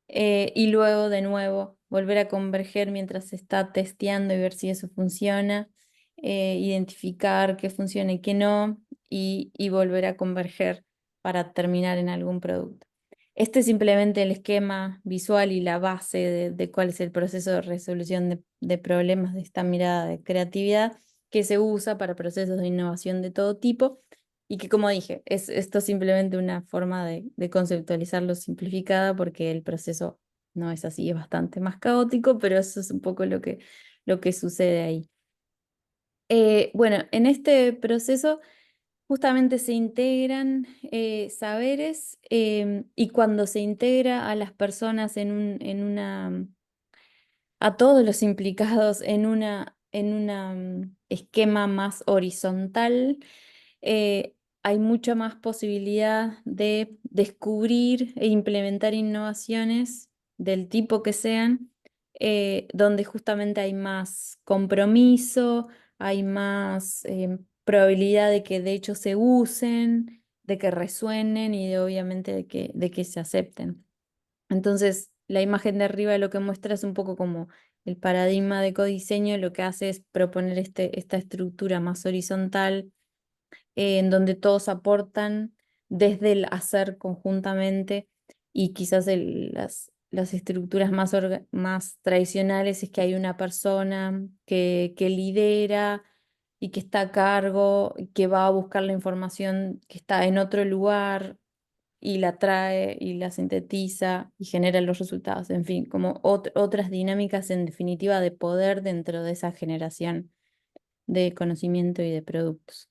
Y luego de nuevo volver a converger mientras se está testeando y ver si eso funciona, identificar qué funciona y qué no, y volver a converger para terminar en algún producto. Este es simplemente el esquema visual y la base de cuál es el proceso de resolución de problemas de esta mirada de creatividad que se usa para procesos de innovación de todo tipo y que, como dije, esto es simplemente una forma de conceptualizarlo simplificada porque el proceso no es así, es bastante más caótico, pero eso es un poco lo que sucede ahí. Bueno, en este proceso justamente se integran saberes y cuando se integra a las personas a todos los implicados en un esquema más horizontal, hay mucha más posibilidad de descubrir e implementar innovaciones del tipo que sean, donde justamente hay más compromiso, hay más probabilidad de que de hecho se usen, de que resuenen y obviamente de que se acepten. Entonces, la imagen de arriba lo que muestra es un poco como el paradigma de codiseño, lo que hace es proponer esta estructura más horizontal, en donde todos aportan desde el hacer conjuntamente y quizás las estructuras más tradicionales es que hay una persona que lidera y que está a cargo, y que va a buscar la información que está en otro lugar y la trae y la sintetiza y genera los resultados. En fin, como otras dinámicas en definitiva de poder dentro de esa generación de conocimiento y de productos.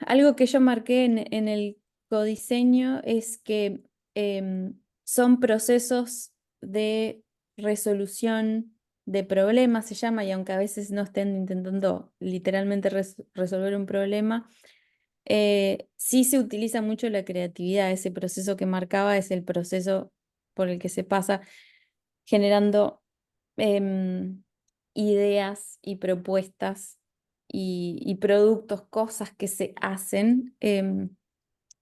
Algo que yo marqué en el codiseño es que son procesos de resolución de problemas, se llama, y aunque a veces no estén intentando literalmente resolver un problema, sí se utiliza mucho la creatividad. Ese proceso que marcaba es el proceso por el que se pasa generando ideas y propuestas y productos, cosas que se hacen,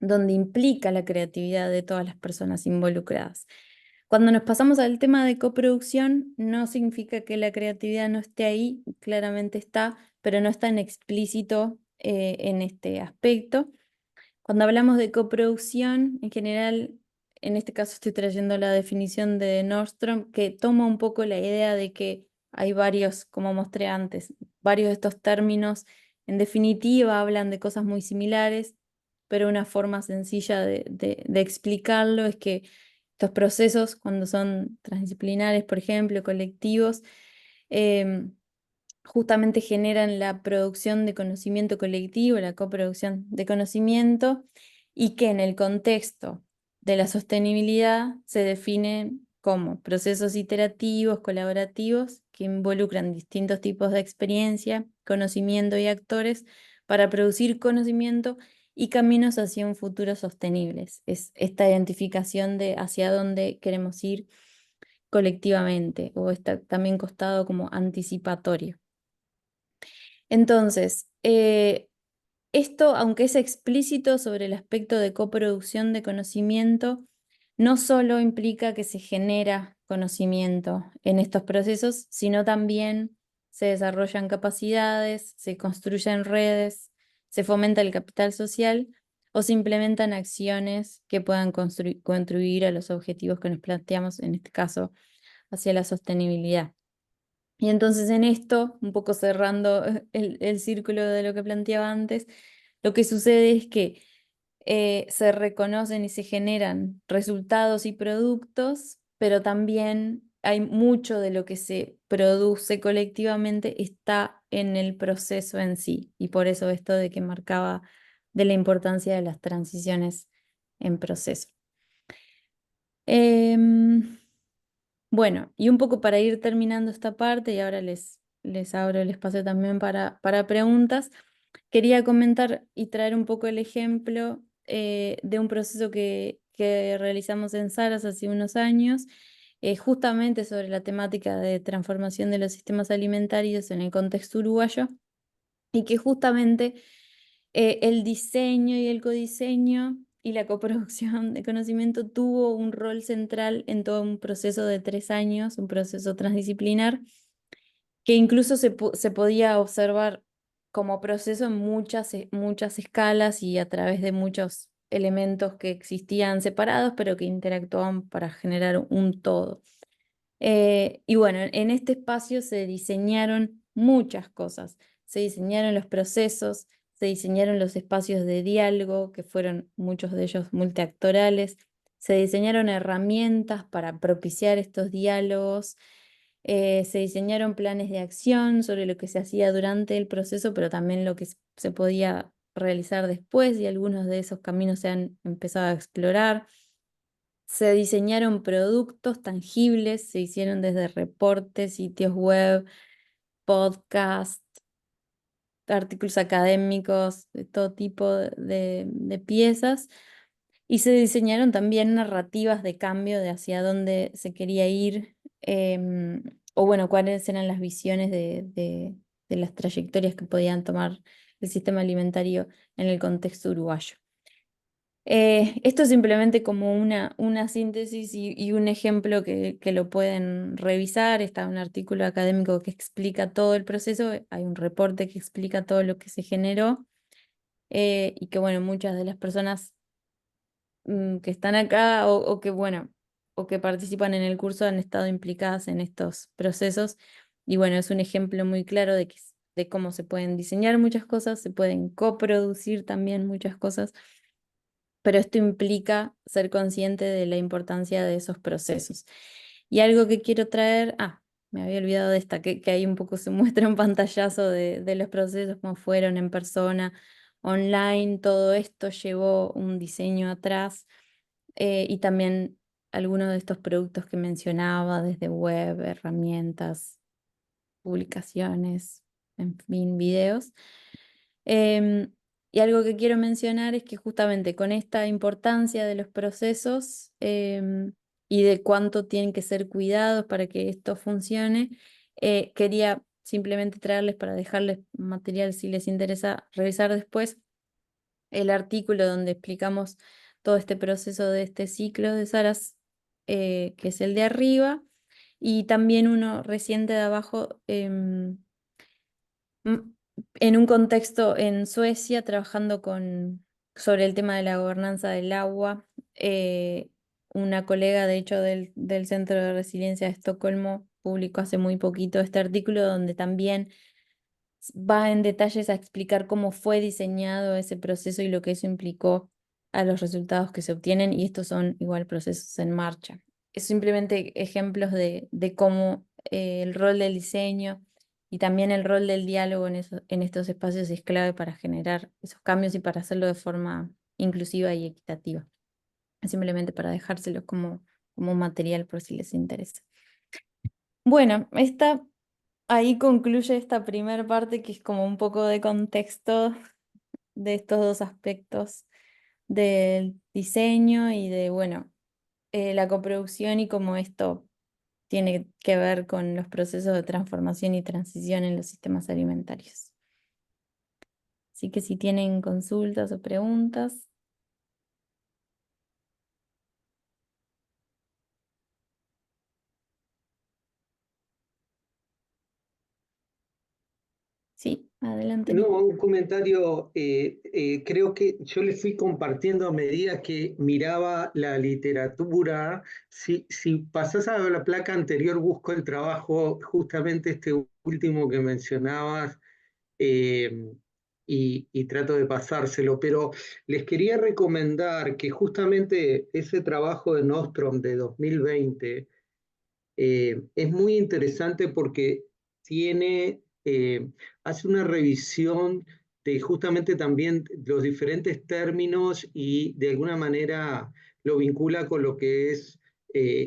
donde implica la creatividad de todas las personas involucradas. Cuando nos pasamos al tema de coproducción, no significa que la creatividad no esté ahí, claramente está, pero no está en explícito en este aspecto. Cuando hablamos de coproducción, en general, en este caso estoy trayendo la definición de Nordstrom, que toma un poco la idea de que hay varios, como mostré antes, varios de estos términos, en definitiva, hablan de cosas muy similares, pero una forma sencilla de explicarlo es que estos procesos, cuando son transdisciplinares, por ejemplo, colectivos, em, justamente generan la producción de conocimiento colectivo, la coproducción de conocimiento, y que en el contexto de la sostenibilidad se definen como procesos iterativos, colaborativos, que involucran distintos tipos de experiencia, conocimiento y actores para producir conocimiento y caminos hacia un futuro sostenible. Es esta identificación de hacia dónde queremos ir colectivamente, o está también costado como anticipatorio. Entonces, esto, aunque es explícito sobre el aspecto de coproducción de conocimiento, no solo implica que se genera conocimiento en estos procesos, sino también se desarrollan capacidades, se construyen redes, se fomenta el capital social o se implementan acciones que puedan contribuir a los objetivos que nos planteamos, en este caso, hacia la sostenibilidad. Y entonces en esto, un poco cerrando el círculo de lo que planteaba antes, lo que sucede es que se reconocen y se generan resultados y productos, pero también hay mucho de lo que se produce colectivamente está en el proceso en sí. Y por eso esto de que marcaba de la importancia de las transiciones en proceso. Bueno, y un poco para ir terminando esta parte, y ahora les abro el espacio también para preguntas, quería comentar y traer un poco el ejemplo de un proceso que realizamos en Saras hace unos años, justamente sobre la temática de transformación de los sistemas alimentarios en el contexto uruguayo, y que justamente el diseño y el codiseño y la coproducción de conocimiento tuvo un rol central en todo un proceso de 3 años, un proceso transdisciplinar, que incluso se podía observar como proceso en muchas escalas y a través de muchos elementos que existían separados, pero que interactuaban para generar un todo. Y bueno, en este espacio se diseñaron muchas cosas. Se diseñaron los procesos, se diseñaron los espacios de diálogo, que fueron muchos de ellos multiactorales. Se diseñaron herramientas para propiciar estos diálogos. Se diseñaron planes de acción sobre lo que se hacía durante el proceso, pero también lo que se podía realizar después, y algunos de esos caminos se han empezado a explorar. Se diseñaron productos tangibles, se hicieron desde reportes, sitios web, podcasts, artículos académicos, de todo tipo de piezas. Y se diseñaron también narrativas de cambio de hacia dónde se quería ir, o bueno, cuáles eran las visiones de las trayectorias que podían tomar el sistema alimentario en el contexto uruguayo. Esto es simplemente como una síntesis y un ejemplo que lo pueden revisar. Está un artículo académico que explica todo el proceso, hay un reporte que explica todo lo que se generó, y que bueno, muchas de las personas que están acá o que bueno, o que participan en el curso han estado implicadas en estos procesos. Y bueno, es un ejemplo muy claro de cómo se pueden diseñar muchas cosas, se pueden coproducir también muchas cosas, pero esto implica ser consciente de la importancia de esos procesos. Y algo que quiero traer, me había olvidado de esta, que ahí un poco se muestra un pantallazo de los procesos, cómo fueron en persona, online, todo esto llevó un diseño atrás, y también algunos de estos productos que mencionaba, desde web, herramientas, publicaciones, en fin, videos. Y algo que quiero mencionar es que justamente con esta importancia de los procesos, y de cuánto tienen que ser cuidados para que esto funcione, quería simplemente traerles para dejarles material si les interesa revisar después el artículo donde explicamos todo este proceso de este ciclo de Saras, que es el de arriba, y también uno reciente de abajo, en un contexto en Suecia, trabajando sobre el tema de la gobernanza del agua. Una colega, de hecho, del Centro de Resiliencia de Estocolmo, publicó hace muy poquito este artículo donde también va en detalles a explicar cómo fue diseñado ese proceso y lo que eso implicó a los resultados que se obtienen, y estos son igual procesos en marcha. Es simplemente ejemplos de cómo el rol del diseño Y también el rol del diálogo en estos espacios es clave para generar esos cambios y para hacerlo de forma inclusiva y equitativa. Simplemente para dejárselos como material por si les interesa. Bueno, ahí concluye esta primera parte que es como un poco de contexto de estos dos aspectos del diseño y de, bueno, la coproducción y cómo esto tiene que ver con los procesos de transformación y transición en los sistemas alimentarios. Así que si tienen consultas o preguntas. Sí, adelante. No, un comentario, creo que yo le fui compartiendo a medida que miraba la literatura. Si pasás a la placa anterior, busco el trabajo, justamente este último que mencionabas, eh, y trato de pasárselo, pero les quería recomendar que justamente ese trabajo de Nostrom de 2020 es muy interesante porque hace una revisión de justamente también los diferentes términos y de alguna manera lo vincula con lo que es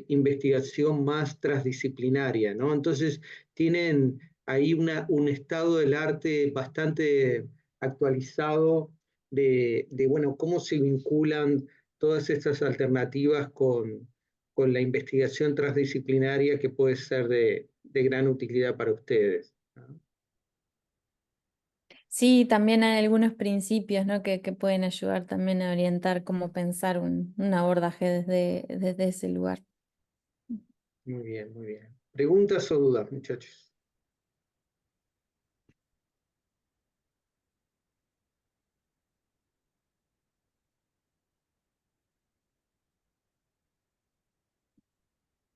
investigación más transdisciplinaria, ¿no? Entonces tienen ahí un estado del arte bastante actualizado bueno, cómo se vinculan todas estas alternativas con la investigación transdisciplinaria que puede ser de gran utilidad para ustedes, ¿no? Sí, también hay algunos principios, ¿no? que pueden ayudar también a orientar cómo pensar un abordaje desde ese lugar. Muy bien, muy bien. ¿Preguntas o dudas, muchachos?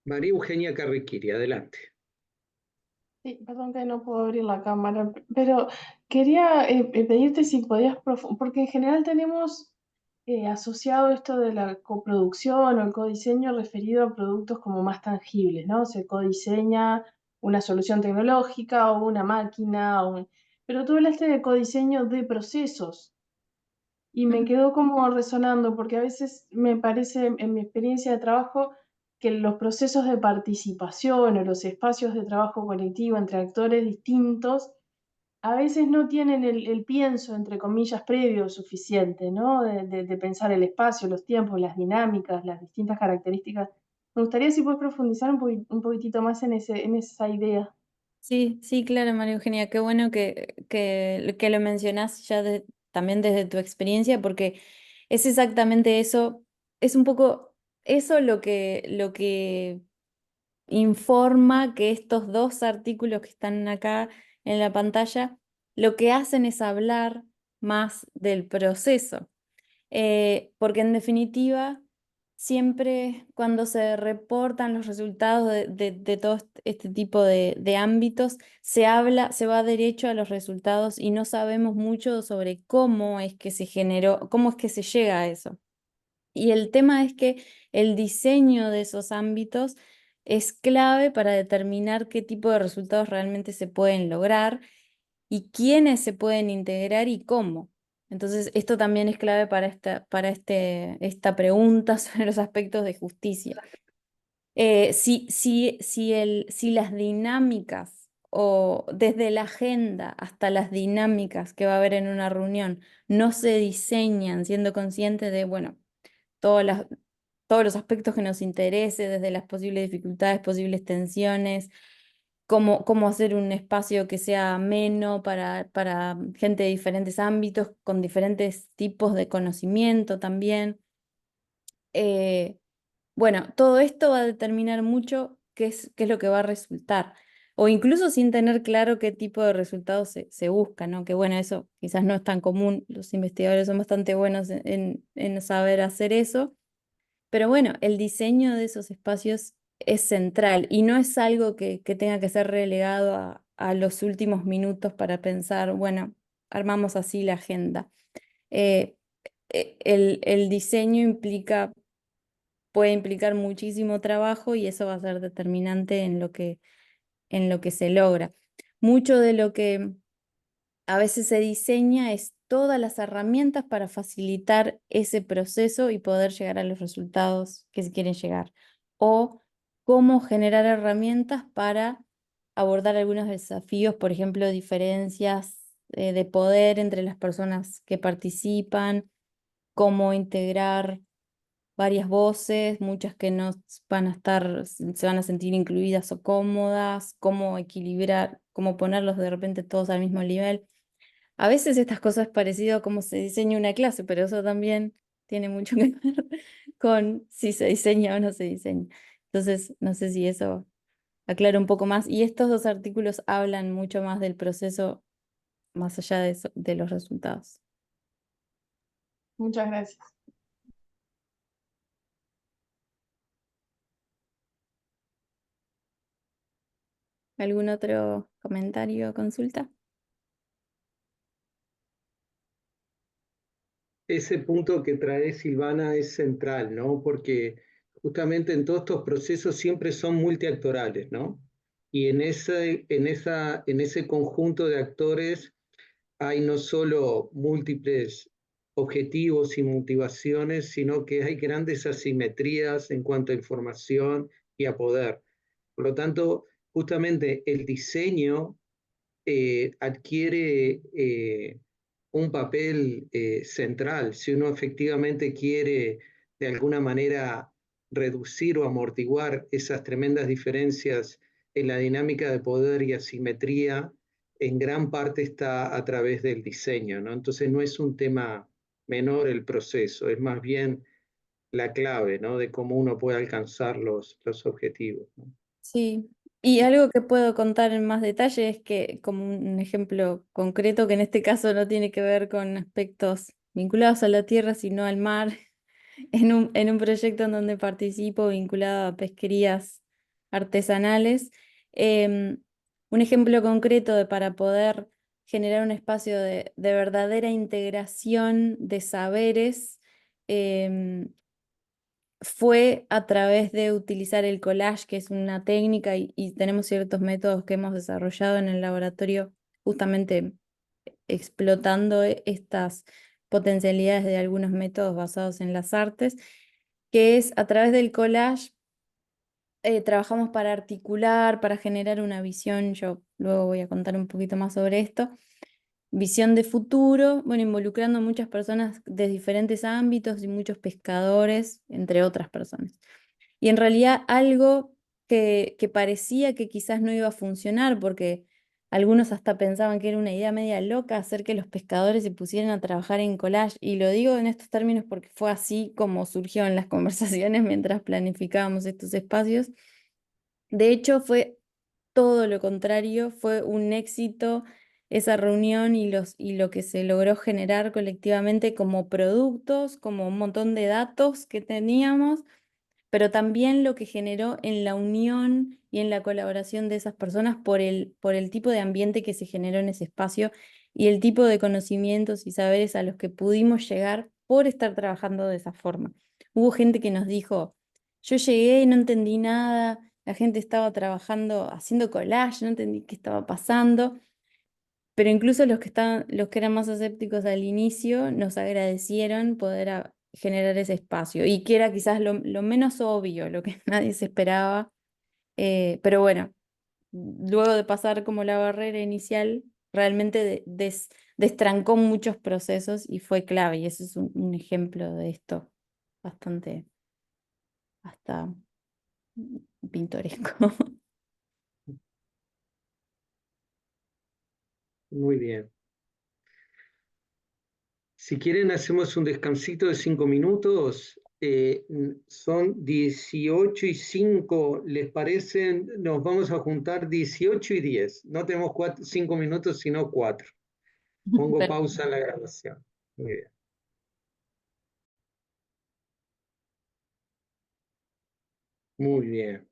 María Eugenia Carriquiri, adelante. Sí, perdón que no puedo abrir la cámara, pero quería pedirte si podías porque en general tenemos asociado esto de la coproducción o el codiseño referido a productos como más tangibles, ¿no? Se codiseña una solución tecnológica o una máquina, pero tú hablaste de codiseño de procesos. Y me quedó como resonando, porque a veces me parece, en mi experiencia de trabajo, que los procesos de participación o los espacios de trabajo colectivo entre actores distintos, a veces no tienen el pienso, entre comillas, previo suficiente, ¿no? De pensar el espacio, los tiempos, las dinámicas, las distintas características. Me gustaría si puedes profundizar un poquitito más en esa idea. Sí, sí, claro, María Eugenia, qué bueno que lo mencionás ya también desde tu experiencia, porque es exactamente eso, es un poco eso lo que informa que estos dos artículos que están acá en la pantalla, lo que hacen es hablar más del proceso. Porque en definitiva, siempre cuando se reportan los resultados de todo este tipo de ámbitos, se va derecho a los resultados y no sabemos mucho sobre cómo es que se generó, cómo es que se llega a eso. Y el tema es que el diseño de esos ámbitos es clave para determinar qué tipo de resultados realmente se pueden lograr y quiénes se pueden integrar y cómo. Entonces, esto también es clave para esta pregunta sobre los aspectos de justicia. Si las dinámicas, o desde la agenda hasta las dinámicas que va a haber en una reunión, no se diseñan siendo conscientes de, bueno, todas las- todos los aspectos que nos interese, desde las posibles dificultades, posibles tensiones, cómo hacer un espacio que sea ameno para gente de diferentes ámbitos, con diferentes tipos de conocimiento también. Eh, bueno, todo esto va a determinar mucho qué es lo que va a resultar. O incluso sin tener claro qué tipo de resultados se busca, ¿no? Que bueno, eso quizás no es tan común. Los investigadores son bastante buenos en saber hacer eso. Pero bueno, el diseño de esos espacios es central y no es algo que tenga que ser relegado a los últimos minutos para pensar, bueno, armamos así la agenda. Eh, el diseño puede implicar muchísimo trabajo y eso va a ser determinante en lo que se logra. mucho de lo que a veces se diseña es todas las herramientas para facilitar ese proceso y poder llegar a los resultados que se quieren llegar. O cómo generar herramientas para abordar algunos desafíos, por ejemplo, diferencias de poder entre las personas que participan, cómo integrar varias voces, muchas que no van a estar, se van a sentir incluidas o cómodas, cómo equilibrar, cómo ponerlos de repente todos al mismo nivel. A veces estas cosas es parecido a cómo se diseña una clase, pero eso también tiene mucho que ver con si se diseña o no se diseña. Entonces, no sé si eso aclara un poco más. Y estos dos artículos hablan mucho más del proceso más allá de, de los resultados. Muchas gracias. ¿Algún otro comentario o consulta? Ese punto que trae Silvana es central, ¿no? Porque justamente en todos estos procesos siempre son multiactorales, ¿no? Y en ese conjunto de actores hay no solo múltiples objetivos y motivaciones, sino que hay grandes asimetrías en cuanto a información y a poder. Por lo tanto, justamente el diseño adquiere un papel central. Si uno efectivamente quiere de alguna manera reducir o amortiguar esas tremendas diferencias en la dinámica de poder y asimetría, en gran parte está a través del diseño, ¿no? Entonces no es un tema menor el proceso, es más bien la clave, ¿no? De cómo uno puede alcanzar los objetivos, ¿no? Sí, y algo que puedo contar en más detalle es que, como un ejemplo concreto, que en este caso no tiene que ver con aspectos vinculados a la tierra, sino al mar, en un proyecto en donde participo vinculado a pesquerías artesanales. em, un ejemplo concreto de para poder generar un espacio de verdadera integración de saberes. em, Fue a través de utilizar el collage, que es una técnica, y tenemos ciertos métodos que hemos desarrollado en el laboratorio, justamente explotando estas potencialidades de algunos métodos basados en las artes, que es a través del collage. Trabajamos para articular, para generar una visión, yo luego voy a contar un poquito más sobre esto, visión de futuro, bueno, involucrando a muchas personas de diferentes ámbitos y muchos pescadores, entre otras personas. Y en realidad algo que parecía que quizás no iba a funcionar, porque algunos hasta pensaban que era una idea media loca hacer que los pescadores se pusieran a trabajar en collage. Y lo digo en estos términos porque fue así como surgió en las conversaciones mientras planificábamos estos espacios. De hecho, fue todo lo contrario, fue un éxito esa reunión y lo que se logró generar colectivamente como productos, como un montón de datos que teníamos, pero también lo que generó en la unión y en la colaboración de esas personas por el tipo de ambiente que se generó en ese espacio y el tipo de conocimientos y saberes a los que pudimos llegar por estar trabajando de esa forma. Hubo gente que nos dijo, yo llegué y no entendí nada, la gente estaba trabajando, haciendo collage, no entendí qué estaba pasando. Pero incluso los que eran más escépticos al inicio nos agradecieron poder generar ese espacio y que era quizás lo menos obvio, lo que nadie se esperaba. Pero bueno, luego de pasar como la barrera inicial, realmente destrancó muchos procesos y fue clave. Y ese es un ejemplo de esto bastante hasta pintoresco. Muy bien. Si quieren, hacemos un descansito de 5 minutos. Son 18:05, ¿les parece? Nos vamos a juntar 18:10. No tenemos 5 minutos, sino 4. Pongo pausa en la grabación. Muy bien. Muy bien.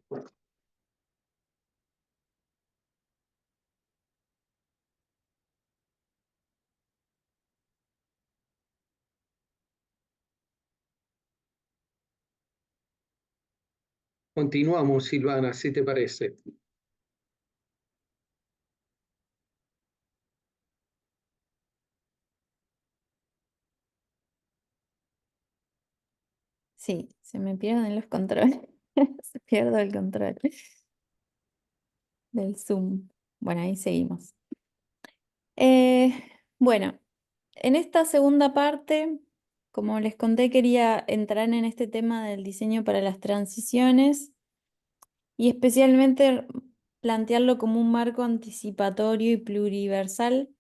Continuamos, Silvana, si te parece. Sí, se me pierden los controles. Se pierdo el control del Zoom. Bueno, ahí seguimos. Eh, bueno, en esta segunda parte, como les conté, quería entrar en este tema del diseño para las transiciones y especialmente plantearlo como un marco anticipatorio y pluriversal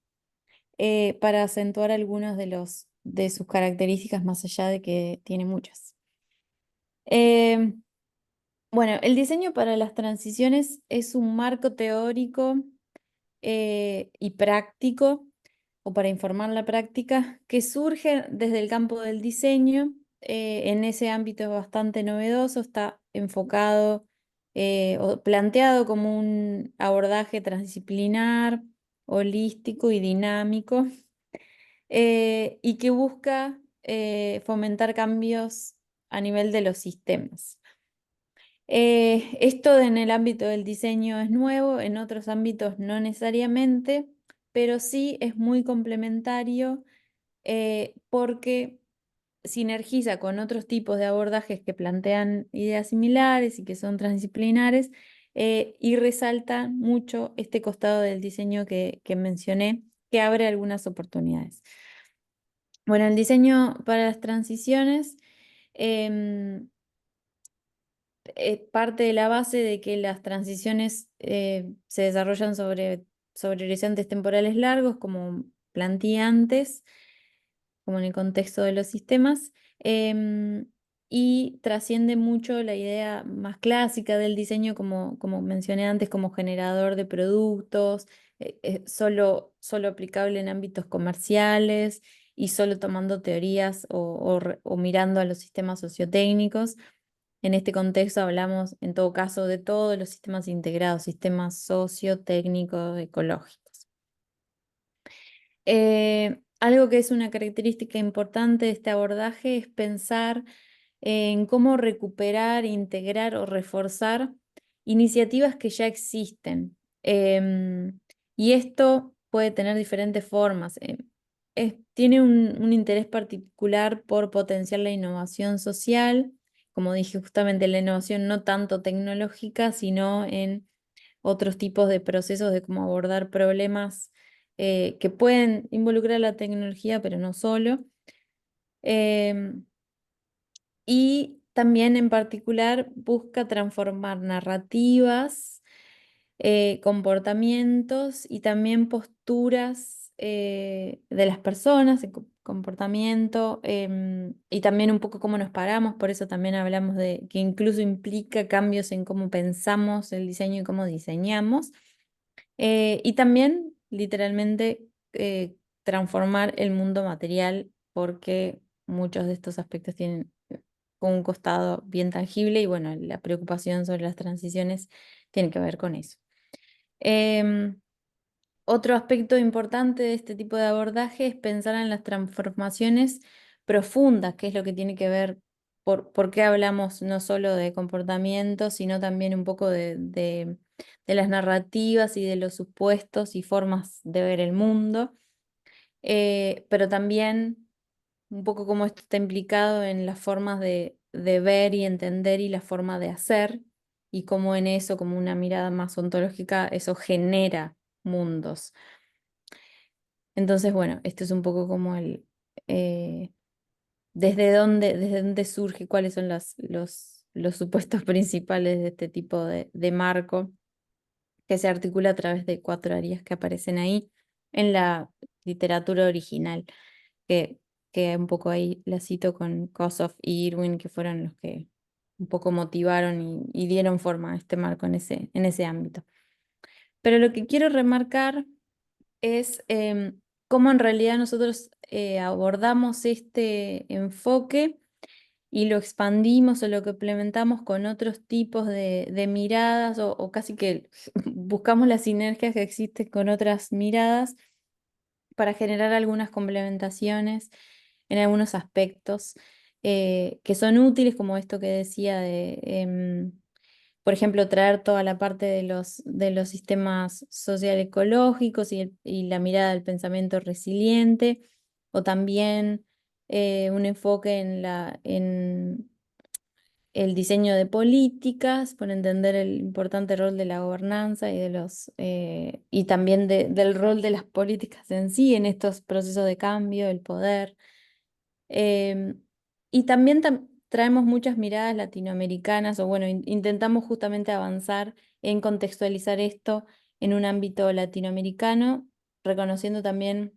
para acentuar algunos de sus características, más allá de que tiene muchas. Bueno, el diseño para las transiciones es un marco teórico y práctico, o para informar la práctica, que surge desde el campo del diseño. En ese ámbito es bastante novedoso, está enfocado o planteado como un abordaje transdisciplinar, holístico y dinámico, y que busca fomentar cambios a nivel de los sistemas. Esto en el ámbito del diseño es nuevo, en otros ámbitos no necesariamente, pero sí es muy complementario porque sinergiza con otros tipos de abordajes que plantean ideas similares y que son transdisciplinares, y resalta mucho este costado del diseño que mencioné, que abre algunas oportunidades. Bueno, el diseño para las transiciones parte de la base de que las transiciones se desarrollan sobre horizontes temporales largos, como planteé antes, como en el contexto de los sistemas, y trasciende mucho la idea más clásica del diseño, como mencioné antes, como generador de productos, solo aplicable en ámbitos comerciales y solo tomando teorías o mirando a los sistemas sociotécnicos. En este contexto hablamos, en todo caso, de todos los sistemas integrados, sistemas sociotécnicos, ecológicos. Algo que es una característica importante de este abordaje es pensar en cómo recuperar, integrar o reforzar iniciativas que ya existen. Y esto puede tener diferentes formas. Tiene un interés particular por potenciar la innovación social, como dije, justamente la innovación no tanto tecnológica, sino en otros tipos de procesos de cómo abordar problemas que pueden involucrar la tecnología, pero no solo. Y también en particular busca transformar narrativas, comportamientos y también posturas de las personas, el comportamiento, y también un poco cómo nos paramos. Por eso también hablamos de que incluso implica cambios en cómo pensamos el diseño y cómo diseñamos. Y también, literalmente, transformar el mundo material, porque muchos de estos aspectos tienen un costado bien tangible y bueno, la preocupación sobre las transiciones tiene que ver con eso. Otro aspecto importante de este tipo de abordaje es pensar en las transformaciones profundas, que es lo que tiene que ver por qué hablamos no solo de comportamiento, sino también un poco de las narrativas y de los supuestos y formas de ver el mundo. Pero también un poco cómo esto está implicado en las formas de ver y entender y la forma de hacer, y cómo en eso, como una mirada más ontológica, eso genera mundos. Entonces, bueno, esto es un poco como eh, desde dónde surge, cuáles son los supuestos principales de este tipo de marco, que se articula a través de 4 áreas que aparecen ahí en la literatura original, que, que un poco ahí la cito con Kossoff y Irwin, que fueron los que un poco motivaron y dieron forma a este marco en ese ámbito. Pero lo que quiero remarcar es cómo en realidad nosotros abordamos este enfoque y lo expandimos o lo que implementamos con otros tipos de miradas, o casi que buscamos las sinergias que existen con otras miradas para generar algunas complementaciones en algunos aspectos que son útiles, como esto que decía por ejemplo, traer toda la parte de los sistemas social-ecológicos y la mirada del pensamiento resiliente, o también un enfoque el diseño de políticas, por entender el importante rol de la gobernanza y también del rol de las políticas en sí en estos procesos de cambio, el poder. Y también traemos muchas miradas latinoamericanas, o bueno, intentamos justamente avanzar en contextualizar esto en un ámbito latinoamericano, reconociendo también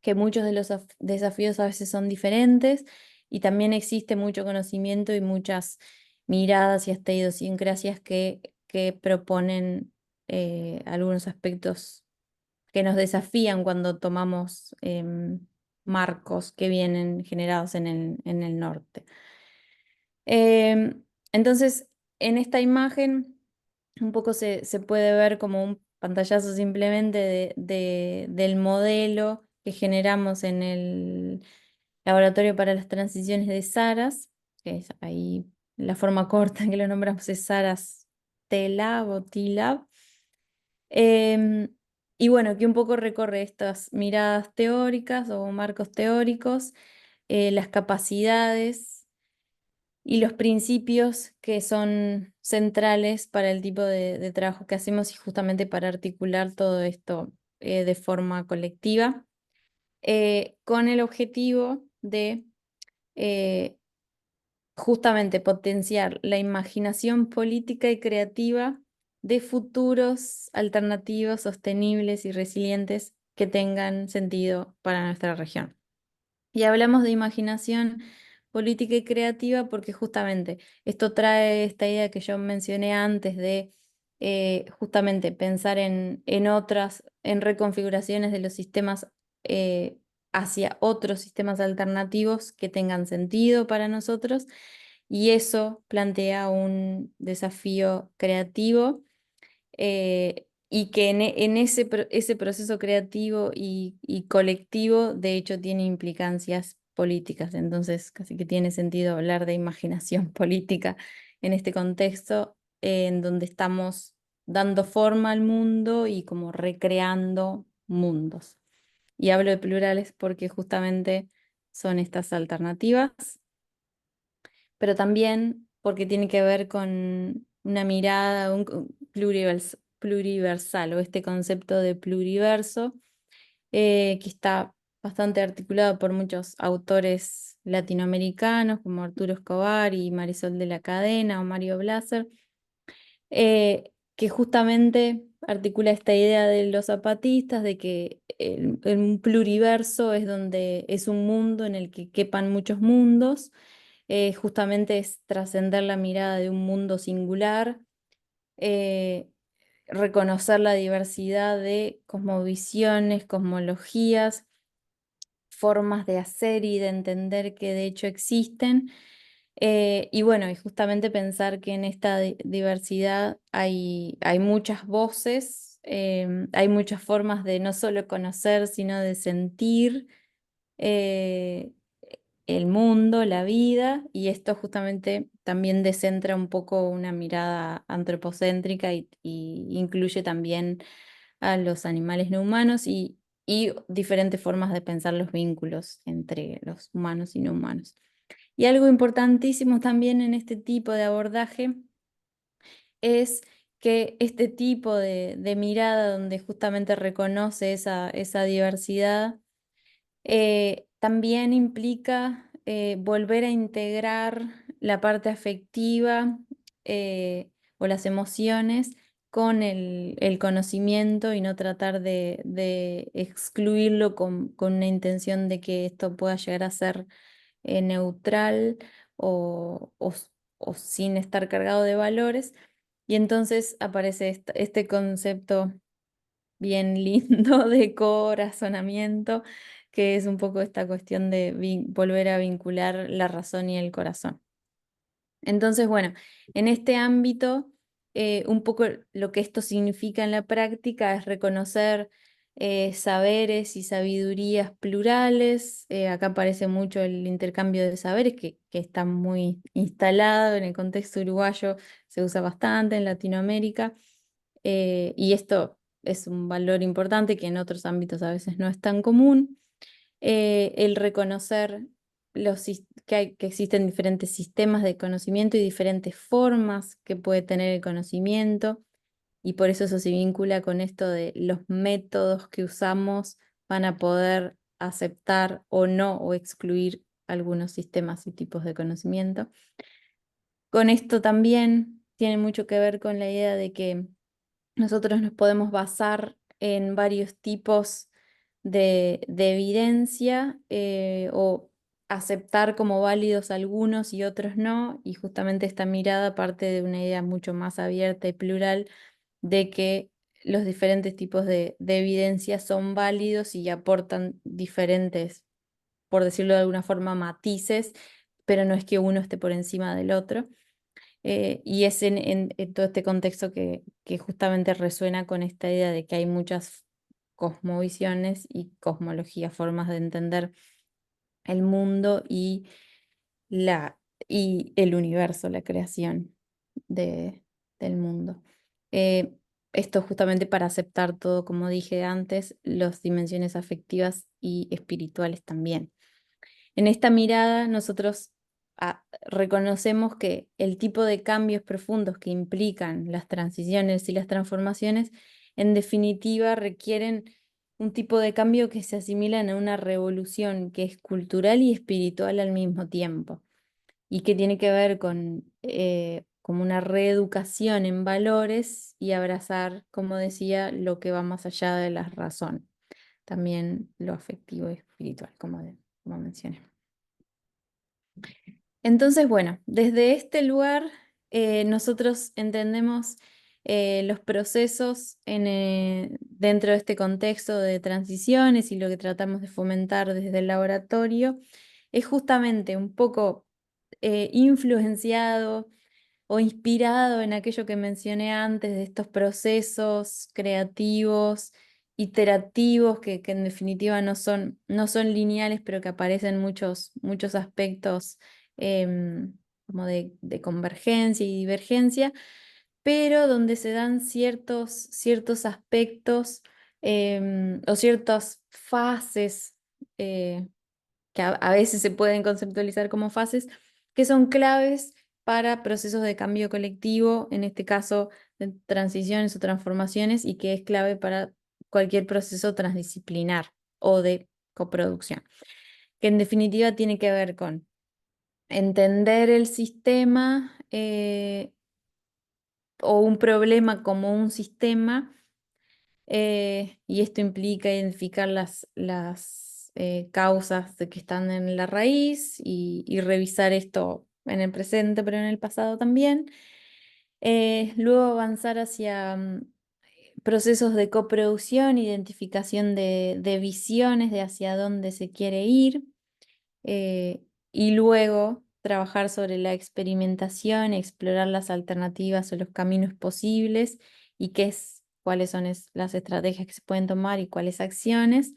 que muchos de los desafíos a veces son diferentes y también existe mucho conocimiento y muchas miradas y hasta idiosincrasias que proponen algunos aspectos que nos desafían cuando tomamos marcos que vienen generados en el norte. Entonces, en esta imagen un poco se puede ver como un pantallazo simplemente del modelo que generamos en el Laboratorio para las Transiciones de Saras, que es ahí la forma corta en que lo nombramos es Saras T-Lab o T-Lab. Y bueno, que un poco recorre estas miradas teóricas o marcos teóricos, las capacidades y los principios que son centrales para el tipo de trabajo que hacemos y justamente para articular todo esto de forma colectiva, con el objetivo de eh, justamente potenciar la imaginación política y creativa de futuros alternativos, sostenibles y resilientes que tengan sentido para nuestra región. Y hablamos de imaginación política y creativa porque justamente esto trae esta idea que yo mencioné antes de justamente pensar en reconfiguraciones de los sistemas hacia otros sistemas alternativos que tengan sentido para nosotros, y eso plantea un desafío creativo y que en ese proceso creativo y colectivo, de hecho, tiene implicancias políticas. Entonces, casi que tiene sentido hablar de imaginación política en este contexto, en donde estamos dando forma al mundo y como recreando mundos. Y hablo de plurales porque justamente son estas alternativas, pero también porque tiene que ver con una mirada pluriversal o este concepto de pluriverso que está bastante articulado por muchos autores latinoamericanos como Arturo Escobar y Marisol de la Cadena o Mario Blaser, que justamente articula esta idea de los zapatistas de que un pluriverso es donde es un mundo en el que quepan muchos mundos. Justamente es trascender la mirada de un mundo singular, eh, reconocer la diversidad de cosmovisiones, cosmologías, formas de hacer y de entender que de hecho existen. Y bueno, y justamente pensar que en esta diversidad hay muchas voces, hay muchas formas de no solo conocer, sino de sentir eh, el mundo, la vida, y esto justamente también descentra un poco una mirada antropocéntrica y incluye también a los animales no humanos y diferentes formas de pensar los vínculos entre los humanos y no humanos. Y algo importantísimo también en este tipo de abordaje es que este tipo de mirada donde justamente reconoce esa diversidad, también implica volver a integrar la parte afectiva o las emociones con el conocimiento y no tratar de excluirlo con una intención de que esto pueda llegar a ser neutral o sin estar cargado de valores. Y entonces aparece este concepto bien lindo de corazonamiento, que es un poco esta cuestión de volver a vincular la razón y el corazón. Entonces, bueno, en este ámbito, un poco lo que esto significa en la práctica es reconocer saberes y sabidurías plurales. Acá aparece mucho el intercambio de saberes, que está muy instalado en el contexto uruguayo, se usa bastante en Latinoamérica, y esto es un valor importante que en otros ámbitos a veces no es tan común. El reconocer que existen diferentes sistemas de conocimiento y diferentes formas que puede tener el conocimiento, y por eso se vincula con esto de los métodos que usamos van a poder aceptar o no o excluir algunos sistemas y tipos de conocimiento. Con esto también tiene mucho que ver con la idea de que nosotros nos podemos basar en varios tipos de evidencia o aceptar como válidos algunos y otros no, y justamente esta mirada parte de una idea mucho más abierta y plural de que los diferentes tipos de evidencia son válidos y aportan diferentes, por decirlo de alguna forma, matices, pero no es que uno esté por encima del otro. Y es en todo este contexto que justamente resuena con esta idea de que hay muchas cosmovisiones y cosmologías, formas de entender el mundo y el universo, la creación del mundo. Eh, Esto justamente para aceptar todo, como dije antes, las dimensiones afectivas y espirituales también. En esta mirada nosotros reconocemos que el tipo de cambios profundos que implican las transiciones y las transformaciones, en definitiva, requieren un tipo de cambio que se asimilan a una revolución que es cultural y espiritual al mismo tiempo, y que tiene que ver con como una reeducación en valores y abrazar, como decía, lo que va más allá de la razón, también lo afectivo y espiritual, como mencioné. Entonces, bueno, desde este lugar nosotros entendemos los procesos dentro de este contexto de transiciones, y lo que tratamos de fomentar desde el laboratorio es justamente un poco influenciado o inspirado en aquello que mencioné antes de estos procesos creativos, iterativos, que en definitiva no son lineales, pero que aparecen muchos aspectos como de convergencia y divergencia, pero donde se dan ciertos aspectos o ciertas fases que a veces se pueden conceptualizar como fases, que son claves para procesos de cambio colectivo, en este caso de transiciones o transformaciones, y que es clave para cualquier proceso transdisciplinar o de coproducción, que en definitiva tiene que ver con entender el sistema o un problema como un sistema, y esto implica identificar las causas que están en la raíz y revisar esto en el presente, pero en el pasado también. Luego avanzar hacia procesos de coproducción, identificación de visiones de hacia dónde se quiere ir, y luego trabajar sobre la experimentación, explorar las alternativas o los caminos posibles y cuáles son las estrategias que se pueden tomar y cuáles acciones,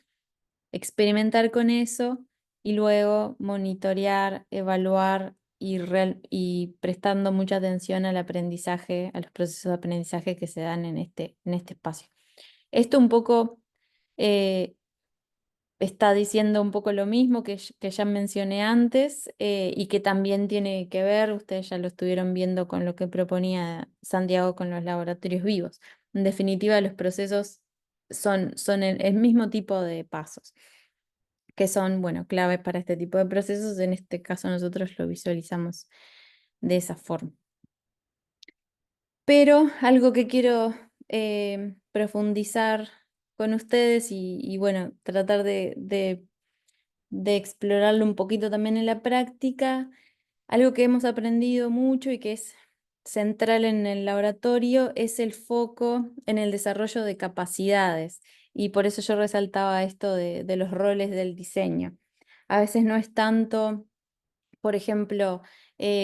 experimentar con eso y luego monitorear, evaluar y prestando mucha atención al aprendizaje, a los procesos de aprendizaje que se dan en este espacio. Esto un poco está diciendo un poco lo mismo que ya mencioné antes, y que también tiene que ver, ustedes ya lo estuvieron viendo con lo que proponía Santiago con los laboratorios vivos. En definitiva, los procesos son el mismo tipo de pasos, que son, bueno, claves para este tipo de procesos. En este caso nosotros lo visualizamos de esa forma. Pero algo que quiero profundizar con ustedes y bueno, tratar de explorarlo un poquito también en la práctica, algo que hemos aprendido mucho y que es central en el laboratorio es el foco en el desarrollo de capacidades, y por eso yo resaltaba esto de los roles del diseño. A veces no es tanto, por ejemplo,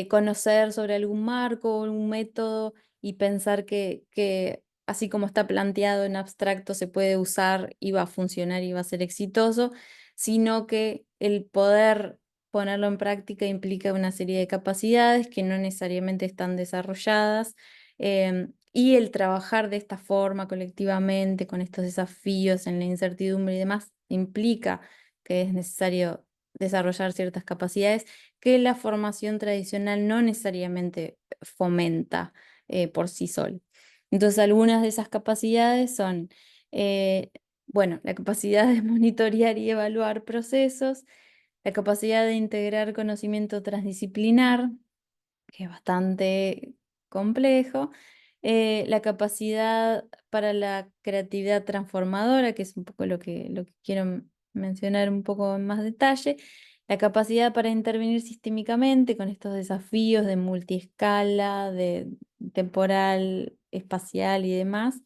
conocer sobre algún marco o algún método y pensar que así como está planteado en abstracto se puede usar y va a funcionar y va a ser exitoso, sino que el poder ponerlo en práctica implica una serie de capacidades que no necesariamente están desarrolladas, y el trabajar de esta forma colectivamente con estos desafíos en la incertidumbre y demás implica que es necesario desarrollar ciertas capacidades que la formación tradicional no necesariamente fomenta por sí sola. Entonces, algunas de esas capacidades son, bueno, la capacidad de monitorear y evaluar procesos, la capacidad de integrar conocimiento transdisciplinar, que es bastante complejo, la capacidad para la creatividad transformadora, que es un poco lo que quiero mencionar un poco en más detalle, la capacidad para intervenir sistémicamente con estos desafíos de multiescala, de temporal, espacial y demás,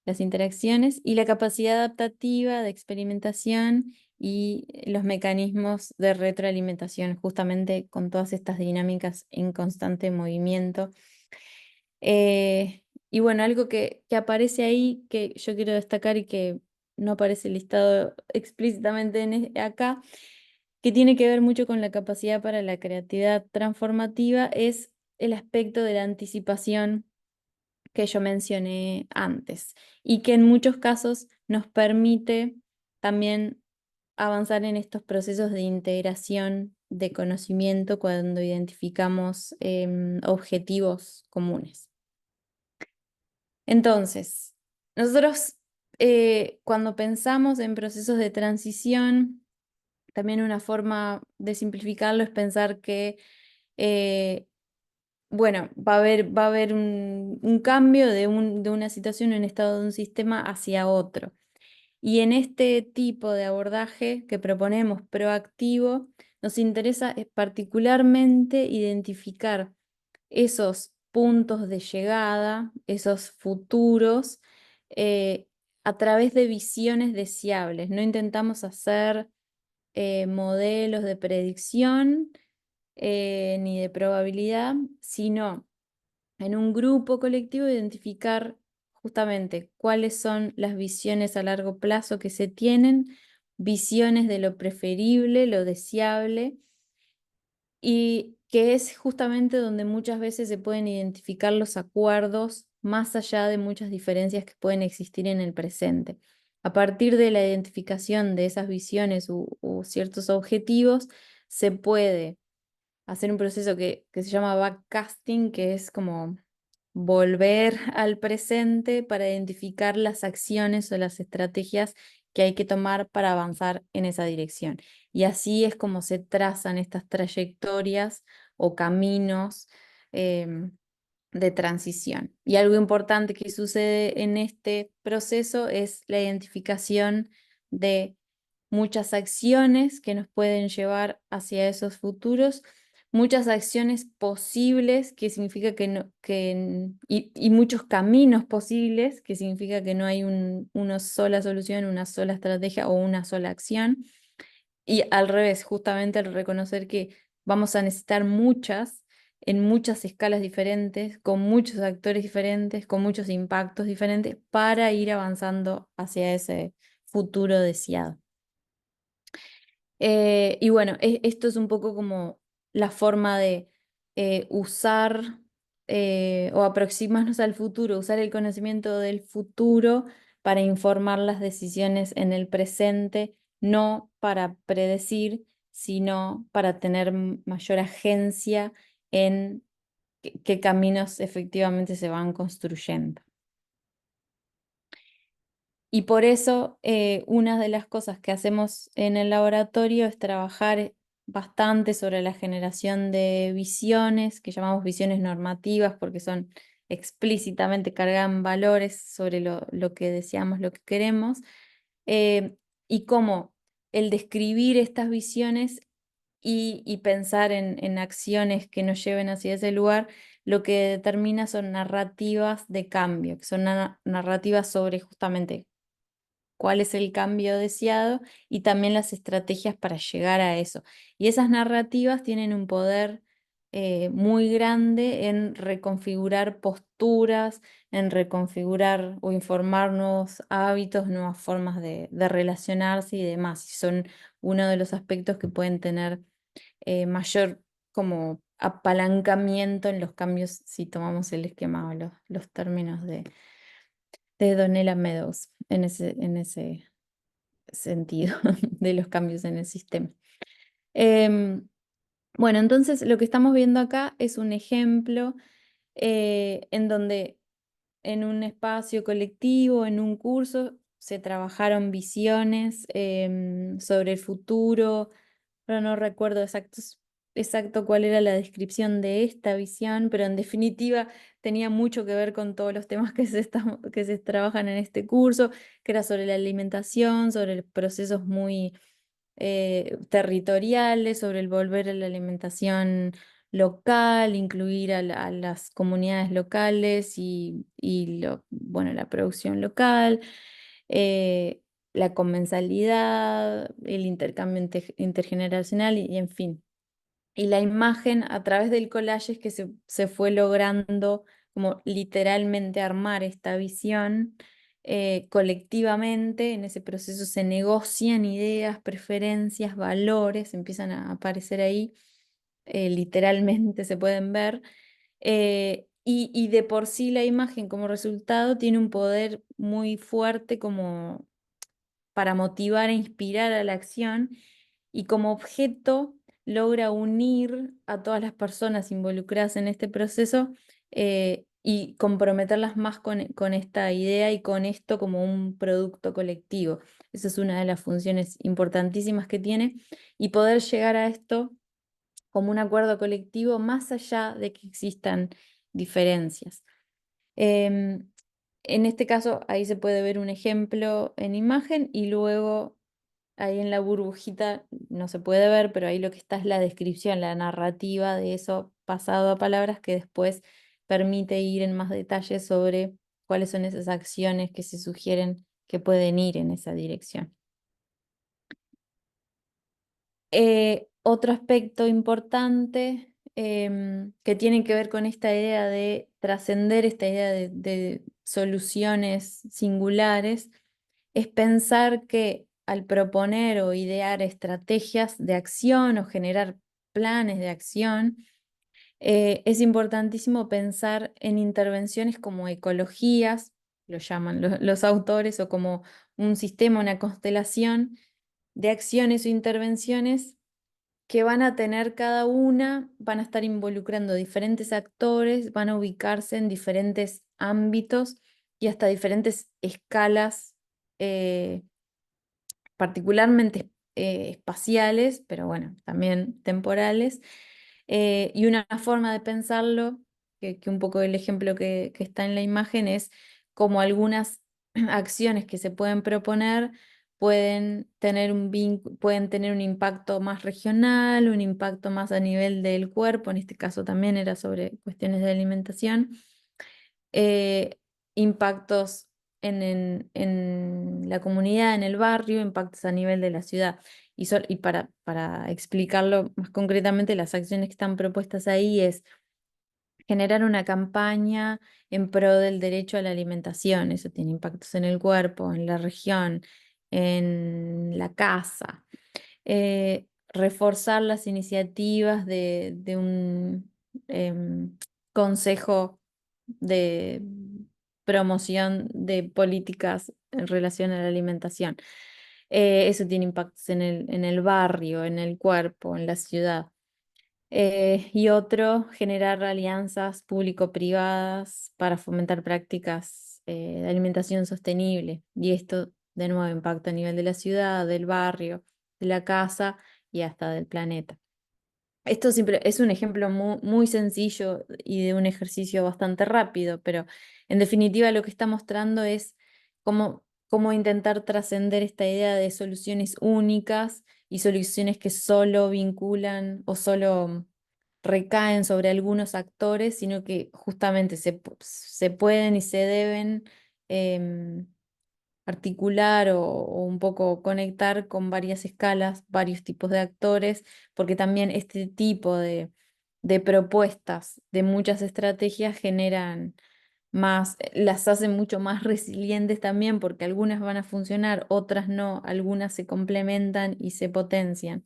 las interacciones, y la capacidad adaptativa de experimentación y los mecanismos de retroalimentación, justamente con todas estas dinámicas en constante movimiento. Y bueno, algo que aparece ahí que yo quiero destacar y que no aparece listado explícitamente acá, que tiene que ver mucho con la capacidad para la creatividad transformativa, es el aspecto de la anticipación que yo mencioné antes y que en muchos casos nos permite también avanzar en estos procesos de integración de conocimiento cuando identificamos objetivos comunes. Entonces, nosotros cuando pensamos en procesos de transición, también una forma de simplificarlo es pensar que bueno, va a haber un cambio de una situación, un estado de un sistema hacia otro. Y en este tipo de abordaje que proponemos proactivo, nos interesa particularmente identificar esos puntos de llegada, esos futuros, eh, a través de visiones deseables. No intentamos hacer modelos de predicción ni de probabilidad, sino en un grupo colectivo identificar justamente cuáles son las visiones a largo plazo que se tienen, visiones de lo preferible, lo deseable, y que es justamente donde muchas veces se pueden identificar los acuerdos más allá de muchas diferencias que pueden existir en el presente. A partir de la identificación de esas visiones u ciertos objetivos, se puede hacer un proceso que se llama backcasting, que es como volver al presente para identificar las acciones o las estrategias que hay que tomar para avanzar en esa dirección. Y así es como se trazan estas trayectorias o caminos de transición. Y algo importante que sucede en este proceso es la identificación de muchas acciones que nos pueden llevar hacia esos futuros, muchas acciones posibles, que significa que no, y muchos caminos posibles, que significa que no hay una sola solución, una sola estrategia o una sola acción. Y al revés, justamente al reconocer que vamos a necesitar muchas, en muchas escalas diferentes, con muchos actores diferentes, con muchos impactos diferentes, para ir avanzando hacia ese futuro deseado. Y bueno, esto es un poco como la forma de usar o aproximarnos al futuro, usar el conocimiento del futuro para informar las decisiones en el presente, no para predecir, sino para tener mayor agencia en qué caminos efectivamente se van construyendo. Y por eso una de las cosas que hacemos en el laboratorio es trabajar bastante sobre la generación de visiones, que llamamos visiones normativas porque son explícitamente cargan valores sobre lo que deseamos, lo que queremos, y cómo el describir estas visiones y pensar en acciones que nos lleven hacia ese lugar, lo que determina son narrativas de cambio, que son narrativas sobre justamente cuál es el cambio deseado y también las estrategias para llegar a eso. Y esas narrativas tienen un poder muy grande en reconfigurar posturas, en reconfigurar o informar nuevos hábitos, nuevas formas de relacionarse y demás. Y son uno de los aspectos que pueden tener mayor como apalancamiento en los cambios si tomamos el esquema o los términos de Donella Meadows en ese sentido de los cambios en el sistema. Bueno, entonces lo que estamos viendo acá es un ejemplo en donde en un espacio colectivo, en un curso, se trabajaron visiones sobre el futuro, pero no recuerdo exacto cuál era la descripción de esta visión, pero en definitiva tenía mucho que ver con todos los temas que se trabajan en este curso, que era sobre la alimentación, sobre procesos muy territoriales, sobre el volver a la alimentación local, incluir a las comunidades locales bueno, la producción local, eh, la comensalidad, el intercambio intergeneracional y en fin. Y la imagen a través del collage es que se fue logrando como literalmente armar esta visión colectivamente. En ese proceso se negocian ideas, preferencias, valores, empiezan a aparecer ahí, literalmente se pueden ver. Y de por sí la imagen como resultado tiene un poder muy fuerte como para motivar e inspirar a la acción, y como objeto logra unir a todas las personas involucradas en este proceso y comprometerlas más con esta idea y con esto como un producto colectivo. Esa es una de las funciones importantísimas que tiene, y poder llegar a esto como un acuerdo colectivo más allá de que existan diferencias. Em, en este caso, ahí se puede ver un ejemplo en imagen, y luego ahí en la burbujita no se puede ver, pero ahí lo que está es la descripción, la narrativa de eso pasado a palabras, que después permite ir en más detalle sobre cuáles son esas acciones que se sugieren que pueden ir en esa dirección. Otro aspecto importante que tiene que ver con esta idea de trascender, esta idea de soluciones singulares, es pensar que al proponer o idear estrategias de acción o generar planes de acción, es importantísimo pensar en intervenciones como ecologías, lo llaman los autores, o como un sistema, una constelación de acciones o intervenciones que van a tener cada una, van a estar involucrando diferentes actores, van a ubicarse en diferentes ámbitos y hasta diferentes escalas, eh, particularmente espaciales, pero bueno, también temporales. Y una forma de pensarlo, que un poco el ejemplo que está en la imagen, es como algunas acciones que se pueden proponer pueden tener un impacto más regional, un impacto más a nivel del cuerpo. En este caso también era sobre cuestiones de alimentación, eh, impactos en la comunidad, en el barrio, impactos a nivel de la ciudad. Y para explicarlo más concretamente, las acciones que están propuestas ahí es generar una campaña en pro del derecho a la alimentación. Eso tiene impactos en el cuerpo, en la región, en la casa. Reforzar las iniciativas de un consejo de promoción de políticas en relación a la alimentación. Eso tiene impactos en el barrio, en el cuerpo, en la ciudad. Y otro, generar alianzas público-privadas para fomentar prácticas de alimentación sostenible. Y esto, de nuevo, impacta a nivel de la ciudad, del barrio, de la casa y hasta del planeta. Esto es un ejemplo muy sencillo y de un ejercicio bastante rápido, pero en definitiva lo que está mostrando es cómo intentar trascender esta idea de soluciones únicas y soluciones que solo vinculan o solo recaen sobre algunos actores, sino que justamente se pueden y se deben em, articular o un poco conectar con varias escalas, varios tipos de actores, porque también este tipo de propuestas, de muchas estrategias generan las hacen mucho más resilientes también, porque algunas van a funcionar, otras no, algunas se complementan y se potencian.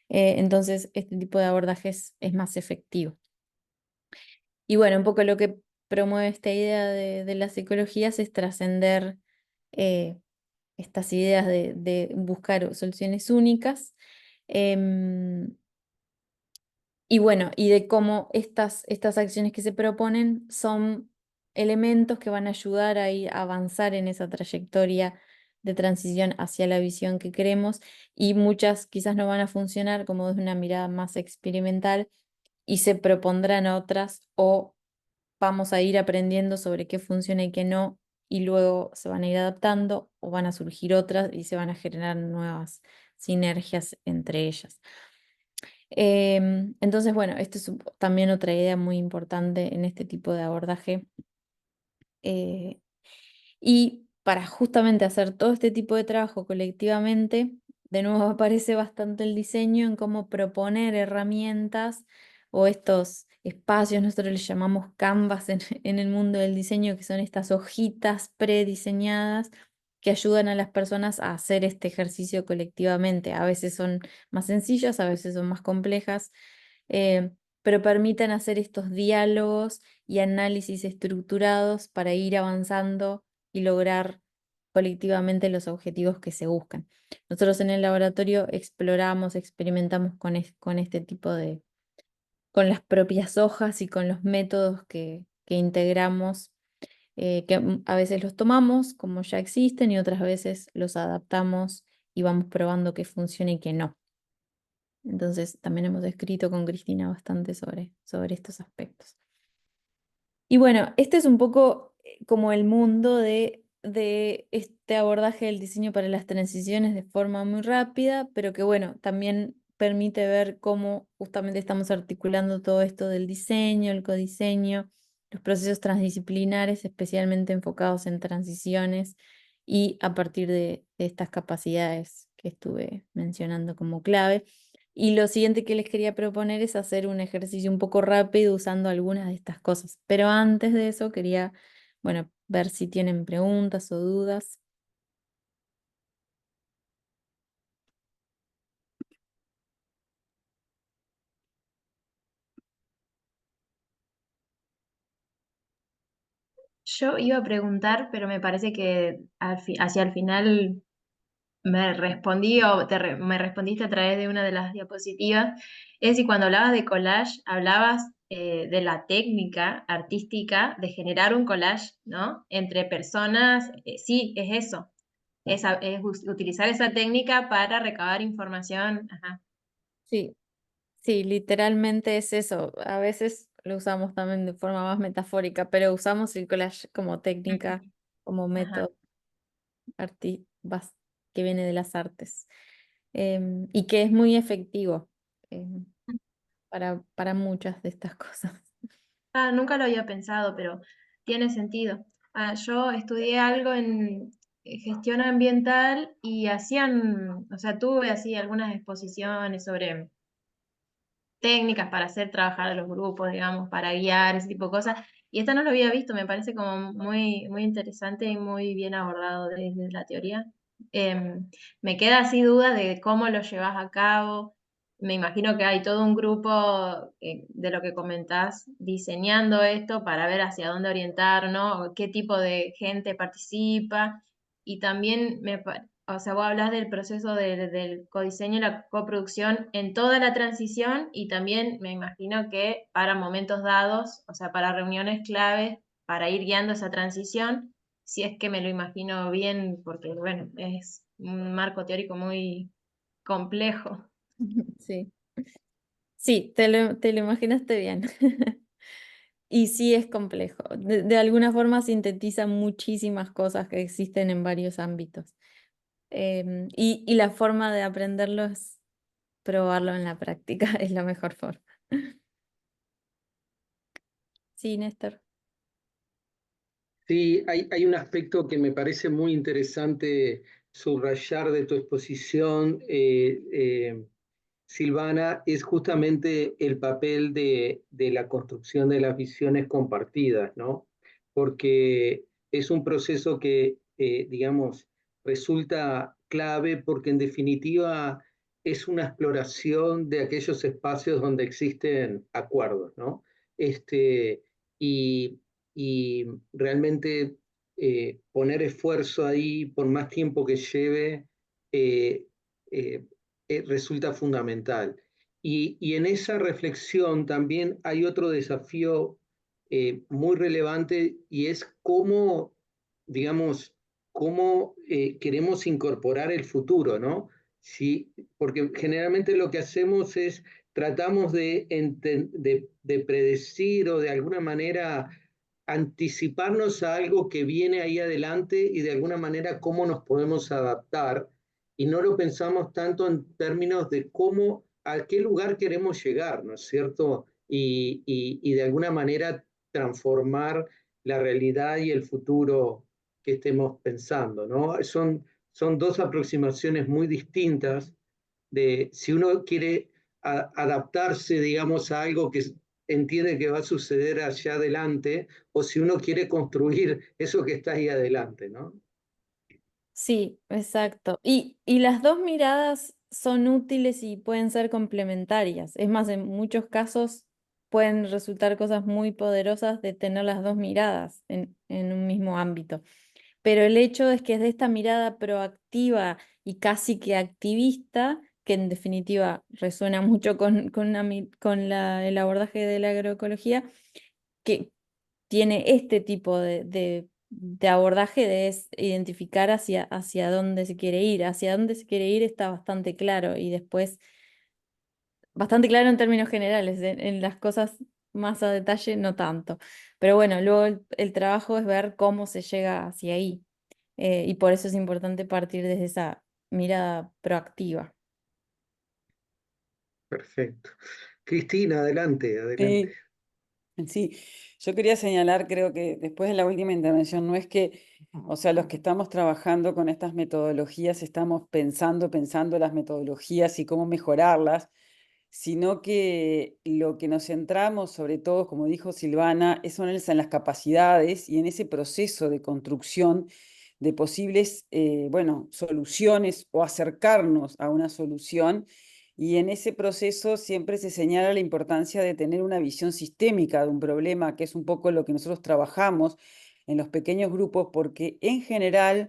Entonces, este tipo de abordajes es más efectivo. Y bueno, un poco lo que promueve esta idea de las psicologías es trascender estas ideas de buscar soluciones únicas Em, y bueno, y de cómo estas acciones que se proponen son elementos que van a ayudar a ir a avanzar en esa trayectoria de transición hacia la visión que queremos, y muchas quizás no van a funcionar como desde una mirada más experimental y se propondrán otras, o vamos a ir aprendiendo sobre qué funciona y qué no, y luego se van a ir adaptando o van a surgir otras y se van a generar nuevas sinergias entre ellas. Entonces, bueno, esta es también otra idea muy importante en este tipo de abordaje. eh, y para justamente hacer todo este tipo de trabajo colectivamente, de nuevo aparece bastante el diseño en cómo proponer herramientas o estos espacios, nosotros les llamamos canvas en el mundo del diseño, que son estas hojitas prediseñadas que ayudan a las personas a hacer este ejercicio colectivamente. A veces son más sencillas, a veces son más complejas, eh, pero permiten hacer estos diálogos y análisis estructurados para ir avanzando y lograr colectivamente los objetivos que se buscan. Nosotros en el laboratorio exploramos, experimentamos con este tipo con las propias hojas y con los métodos que integramos, que a veces los tomamos como ya existen y otras veces los adaptamos y vamos probando que funciona y que no. Entonces también hemos escrito con Cristina bastante sobre estos aspectos. Y bueno, este es un poco como el mundo de este abordaje del diseño para las transiciones de forma muy rápida, pero que bueno, también permite ver cómo justamente estamos articulando todo esto del diseño, el codiseño, los procesos transdisciplinares, especialmente enfocados en transiciones y a partir de estas capacidades que estuve mencionando como clave. Y lo siguiente que les quería proponer es hacer un ejercicio un poco rápido usando algunas de estas cosas. Pero antes de eso quería, bueno, ver si tienen preguntas o dudas. Yo iba a preguntar, pero me parece que hacia el final me respondí o me respondiste a través de una de las diapositivas. Es decir, cuando hablabas de collage, hablabas de la técnica artística de generar un collage, ¿no? Entre personas. Sí, es eso. Es utilizar esa técnica para recabar información. Ajá. Sí, sí, literalmente es eso. A veces lo usamos también de forma más metafórica, pero usamos el collage como técnica, Ujú. como Ajá. método que viene de las artes. Y que es muy efectivo para muchas de estas cosas. Ah, nunca lo había pensado, pero tiene sentido. Ah, yo estudié algo en gestión ambiental y hacían, o sea, tuve así algunas exposiciones sobre técnicas para hacer trabajar a los grupos, digamos, para guiar, ese tipo de cosas. Y esta no lo había visto, me parece como muy, muy interesante y muy bien abordado desde la teoría. Me queda así duda de cómo lo llevas a cabo. Me imagino que hay todo un grupo de lo que comentás diseñando esto para ver hacia dónde orientar, ¿no? Qué tipo de gente participa. Y también o sea, vos hablas del proceso del codiseño y la coproducción en toda la transición y también me imagino que para momentos dados, o sea, para reuniones claves, para ir guiando esa transición, si es que me lo imagino bien, porque bueno, es un marco teórico muy complejo. Sí, sí, te lo imaginaste bien. Y sí es complejo. De alguna forma sintetiza muchísimas cosas que existen en varios ámbitos. Y la forma de aprenderlo es probarlo en la práctica, es la mejor forma. Sí, Néstor. Sí, hay un aspecto que me parece muy interesante subrayar de tu exposición, Silvana, es justamente el papel de la construcción de las visiones compartidas, ¿no? Porque es un proceso que, digamos, resulta clave porque en definitiva es una exploración de aquellos espacios donde existen acuerdos, ¿no? Este, y, y realmente poner esfuerzo ahí por más tiempo que lleve, eh, eh, resulta fundamental. Y en esa reflexión también hay otro desafío muy relevante y es cómo, digamos, cómo queremos incorporar el futuro, ¿no? Si, porque generalmente lo que hacemos es tratamos de predecir o de alguna manera anticiparnos a algo que viene ahí adelante y de alguna manera cómo nos podemos adaptar y no lo pensamos tanto en términos de cómo, a qué lugar queremos llegar, ¿no es cierto? Y de alguna manera transformar la realidad y el futuro que estemos pensando, ¿no? Son dos aproximaciones muy distintas de si uno quiere adaptarse, digamos, a algo que entiende que va a suceder allá adelante, o si uno quiere construir eso que está ahí adelante, ¿no? Sí, exacto. Y las dos miradas son útiles y pueden ser complementarias. Es más, en muchos casos pueden resultar cosas muy poderosas de tener las dos miradas en un mismo ámbito. Pero el hecho es que es de esta mirada proactiva y casi que activista, que en definitiva resuena mucho el abordaje de la agroecología, que tiene este tipo de abordaje de identificar hacia dónde se quiere ir. Hacia dónde se quiere ir está bastante claro y después, bastante claro en términos generales, en las cosas más a detalle no tanto. Pero bueno, luego el trabajo es ver cómo se llega hacia ahí. Y por eso es importante partir desde esa mirada proactiva. Perfecto. Cristina, adelante, adelante. Sí, sí, yo quería señalar, creo que después de la última intervención, no es que, o sea, los que estamos trabajando con estas metodologías estamos pensando las metodologías y cómo mejorarlas, sino que lo que nos centramos, sobre todo, como dijo Silvana, son en las capacidades y en ese proceso de construcción de posibles, bueno, soluciones o acercarnos a una solución. Y en ese proceso siempre se señala la importancia de tener una visión sistémica de un problema, que es un poco lo que nosotros trabajamos en los pequeños grupos, porque en general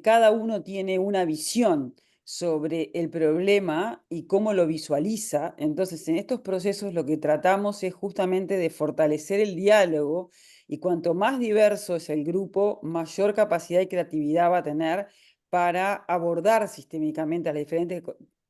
cada uno tiene una visión sobre el problema y cómo lo visualiza. Entonces, en estos procesos lo que tratamos es justamente de fortalecer el diálogo y cuanto más diverso es el grupo, mayor capacidad y creatividad va a tener para abordar sistémicamente las diferentes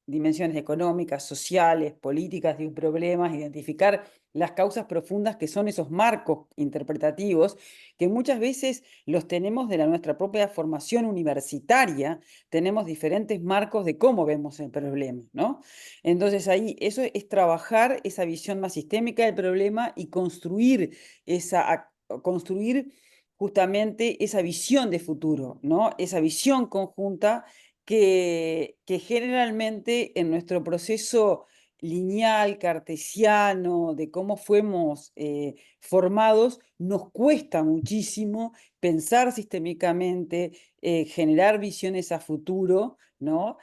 dimensiones económicas, sociales, políticas de un problema, identificar las causas profundas que son esos marcos interpretativos que muchas veces los tenemos de nuestra propia formación universitaria, tenemos diferentes marcos de cómo vemos el problema, ¿no? Entonces ahí eso es trabajar esa visión más sistémica del problema y construir justamente esa visión de futuro, ¿no? Esa visión conjunta que generalmente en nuestro proceso lineal, cartesiano, de cómo fuimos formados, nos cuesta muchísimo pensar sistémicamente, generar visiones a futuro, ¿no?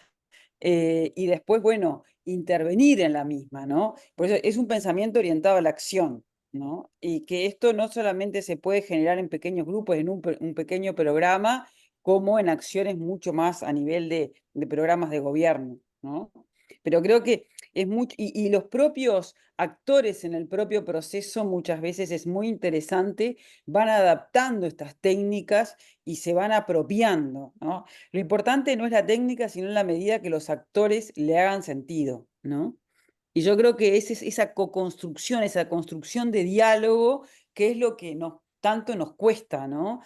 Y después, bueno, intervenir en la misma, ¿no? Por eso es un pensamiento orientado a la acción, ¿no? Y que esto no solamente se puede generar en pequeños grupos, en un pequeño programa, como en acciones mucho más a nivel de programas de gobierno, ¿no? Pero creo que es mucho, y los propios actores en el propio proceso muchas veces es muy interesante, van adaptando estas técnicas y se van apropiando, ¿no? Lo importante no es la técnica, sino la medida que los actores le hagan sentido, ¿no? Y yo creo que es esa co-construcción, esa construcción de diálogo, que es lo que tanto nos cuesta, ¿no?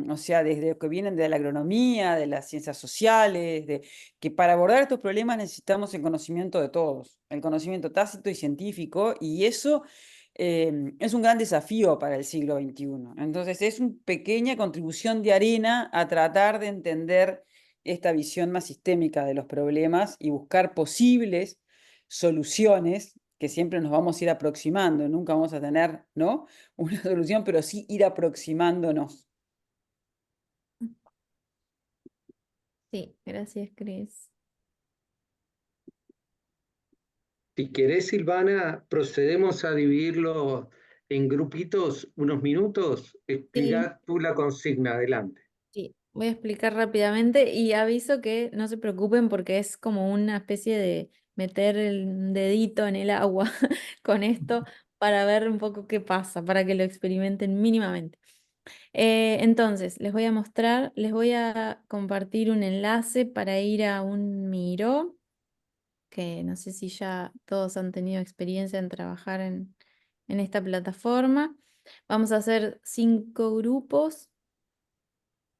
O sea, desde que vienen de la agronomía, de las ciencias sociales, que para abordar estos problemas necesitamos el conocimiento de todos, el conocimiento tácito y científico, y eso es un gran desafío para el siglo XXI. Entonces, es una pequeña contribución de arena a tratar de entender esta visión más sistémica de los problemas y buscar posibles soluciones que siempre nos vamos a ir aproximando, nunca vamos a tener, ¿no?, una solución, pero sí ir aproximándonos. Sí, gracias, Cris. Si querés, Silvana, procedemos a dividirlo en grupitos unos minutos. Sí. Explica tú la consigna, adelante. Sí. Voy a explicar rápidamente y aviso que no se preocupen porque es como una especie de meter el dedito en el agua con esto para ver un poco qué pasa, para que lo experimenten mínimamente. Entonces, les voy a mostrar, les voy a compartir un enlace para ir a un Miro, que no sé si ya todos han tenido experiencia en trabajar en esta plataforma. Vamos a hacer 5 grupos,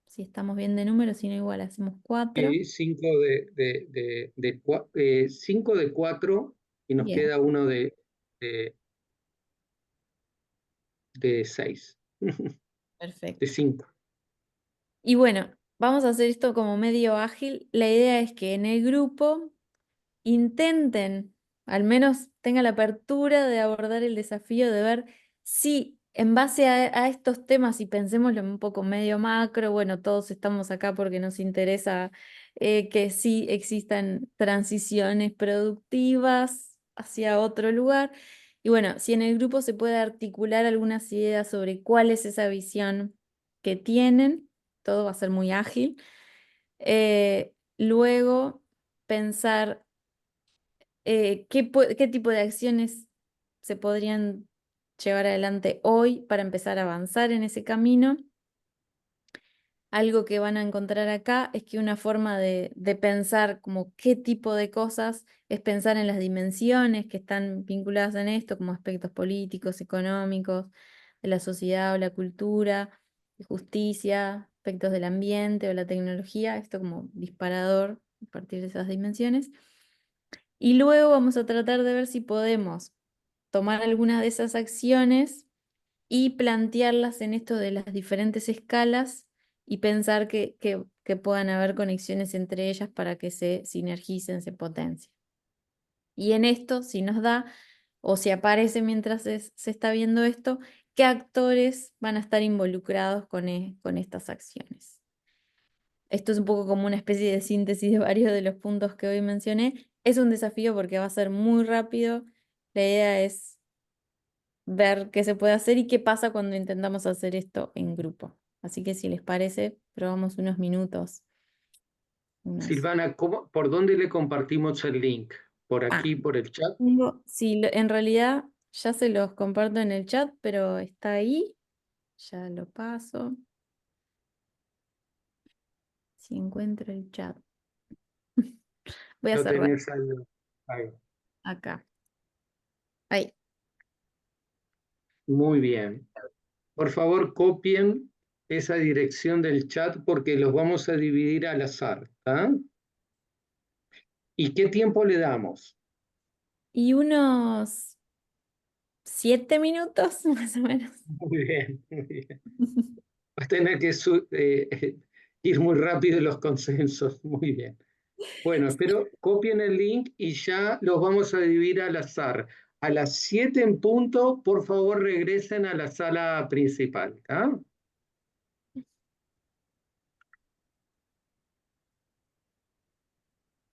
si estamos bien de números, si no igual hacemos 4. Y 5 de 4 y nos Bien, queda uno de 6. De perfecto. 5. Y bueno, vamos a hacer esto como medio ágil. La idea es que en el grupo intenten, al menos tengan la apertura de abordar el desafío de ver si en base a estos temas, y pensémoslo un poco medio macro, bueno, todos estamos acá porque nos interesa que sí existan transiciones productivas hacia otro lugar. Y bueno, si en el grupo se puede articular algunas ideas sobre cuál es esa visión que tienen, todo va a ser muy ágil. Luego, pensar qué tipo de acciones se podrían llevar adelante hoy para empezar a avanzar en ese camino. Algo que van a encontrar acá es que una forma de pensar como qué tipo de cosas es pensar en las dimensiones que están vinculadas en esto, como aspectos políticos, económicos, de la sociedad o la cultura, de justicia, aspectos del ambiente o la tecnología, esto como disparador a partir de esas dimensiones. Y luego vamos a tratar de ver si podemos tomar algunas de esas acciones y plantearlas en esto de las diferentes escalas y pensar que puedan haber conexiones entre ellas para que se sinergicen, se potencien. Y en esto, si nos da, o si aparece mientras se está viendo esto, qué actores van a estar involucrados con estas acciones. Esto es un poco como una especie de síntesis de varios de los puntos que hoy mencioné. Es un desafío porque va a ser muy rápido. La idea es ver qué se puede hacer y qué pasa cuando intentamos hacer esto en grupo. Así que si les parece, probamos unos minutos. Silvana, ¿por dónde le compartimos el link? ¿Por Ah, aquí, por el chat? sí, en realidad ya se los comparto en el chat, pero está ahí. Ya lo paso. Si encuentro el chat. Voy a Lo cerrar tenés ahí. acá. Ahí. Muy bien. Por favor, copien esa dirección del chat porque los vamos a dividir al azar. ¿Ah? ¿Y qué tiempo le damos? Y unos 7 minutos, más o menos. Muy bien, muy bien. Va a tener que ir muy rápido en los consensos. Muy bien. Bueno, espero copien el link y ya los vamos a dividir al azar. A las 7 en punto, por favor, regresen a la sala principal. ¿Ah?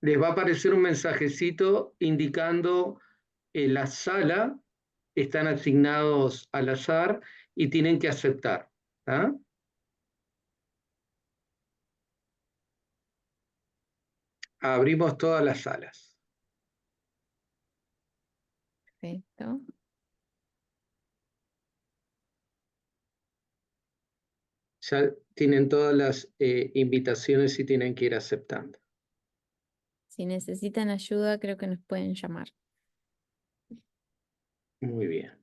Les va a aparecer un mensajecito indicando la sala, están asignados al azar y tienen que aceptar. ¿Ah? Abrimos todas las salas. Perfecto. Ya tienen todas las invitaciones y tienen que ir aceptando. Si necesitan ayuda, creo que nos pueden llamar. Muy bien.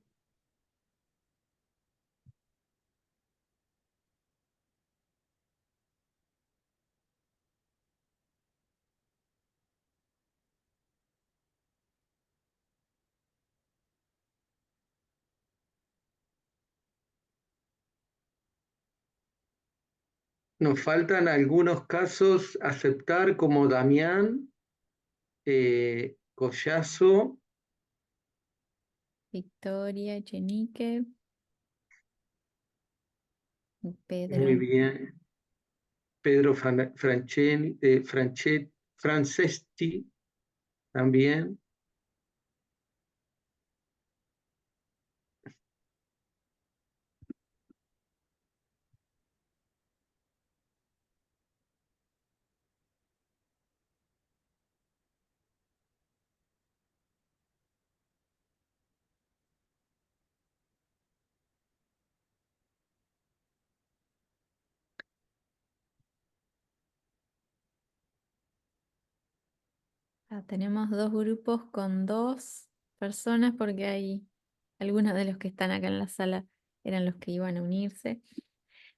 Nos faltan algunos casos aceptar como Damián, Collazo, Victoria, Chenique, muy Pedro. bien, Pedro Franceschi también, Tenemos dos grupos con 2 personas porque hay algunos de los que están acá en la sala eran los que iban a unirse.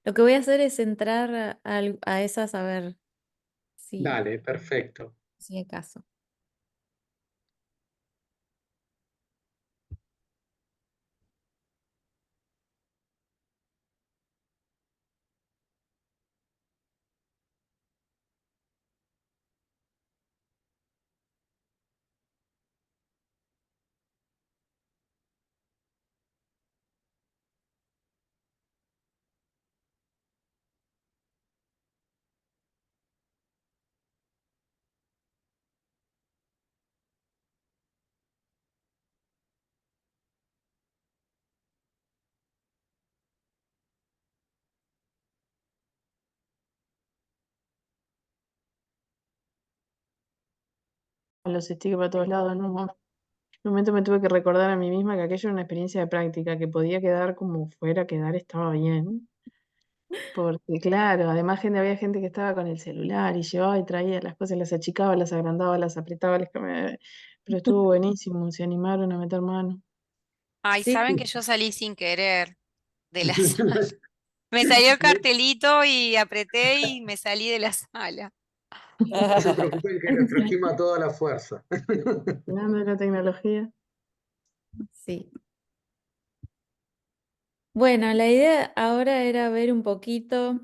Lo que voy a hacer es entrar a esas a ver si, Dale, perfecto. si acaso. Los stickers para todos lados, ¿no? En un momento me tuve que recordar a mí misma que aquello era una experiencia de práctica, que podía quedar como fuera quedar, estaba bien. Porque claro, además había gente que estaba con el celular y llevaba y traía las cosas, las achicaba, las agrandaba, las apretaba, pero estuvo buenísimo, se animaron a meter mano. Ay, Sí, saben que yo salí sin querer de la sala. Me salió el cartelito y apreté y me salí de la sala. No se preocupen que nos trajimos a toda la fuerza. Hablando de la tecnología. sí. Bueno, la idea ahora era ver un poco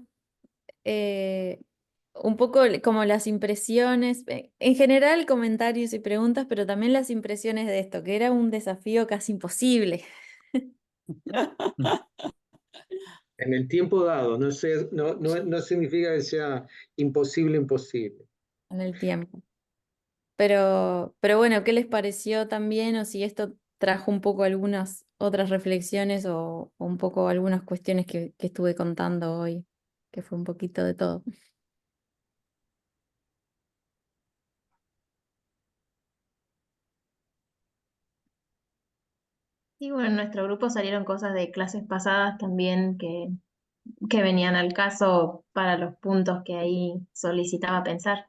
como las impresiones, en general comentarios y preguntas, pero también las impresiones de esto, que era un desafío casi imposible En el tiempo dado, no significa que sea imposible, imposible. en el tiempo. Pero bueno, ¿qué les pareció también? O si esto trajo un poco algunas otras reflexiones o un poco algunas cuestiones que estuve contando hoy, que fue un poquito de todo. Y bueno, en nuestro grupo salieron cosas de clases pasadas también que venían al caso para los puntos que ahí solicitaba pensar.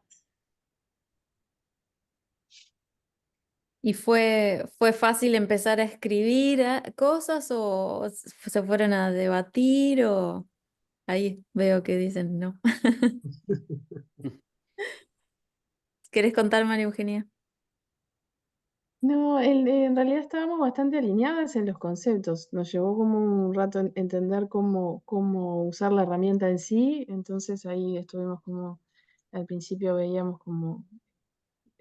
¿Y fue fácil empezar a escribir cosas o se fueron a debatir o ahí veo que dicen no? ¿Querés contar, María Eugenia? No, en realidad estábamos bastante alineadas en los conceptos. Nos llevó como un rato entender cómo usar la herramienta en sí. Entonces ahí estuvimos como, al principio veíamos como,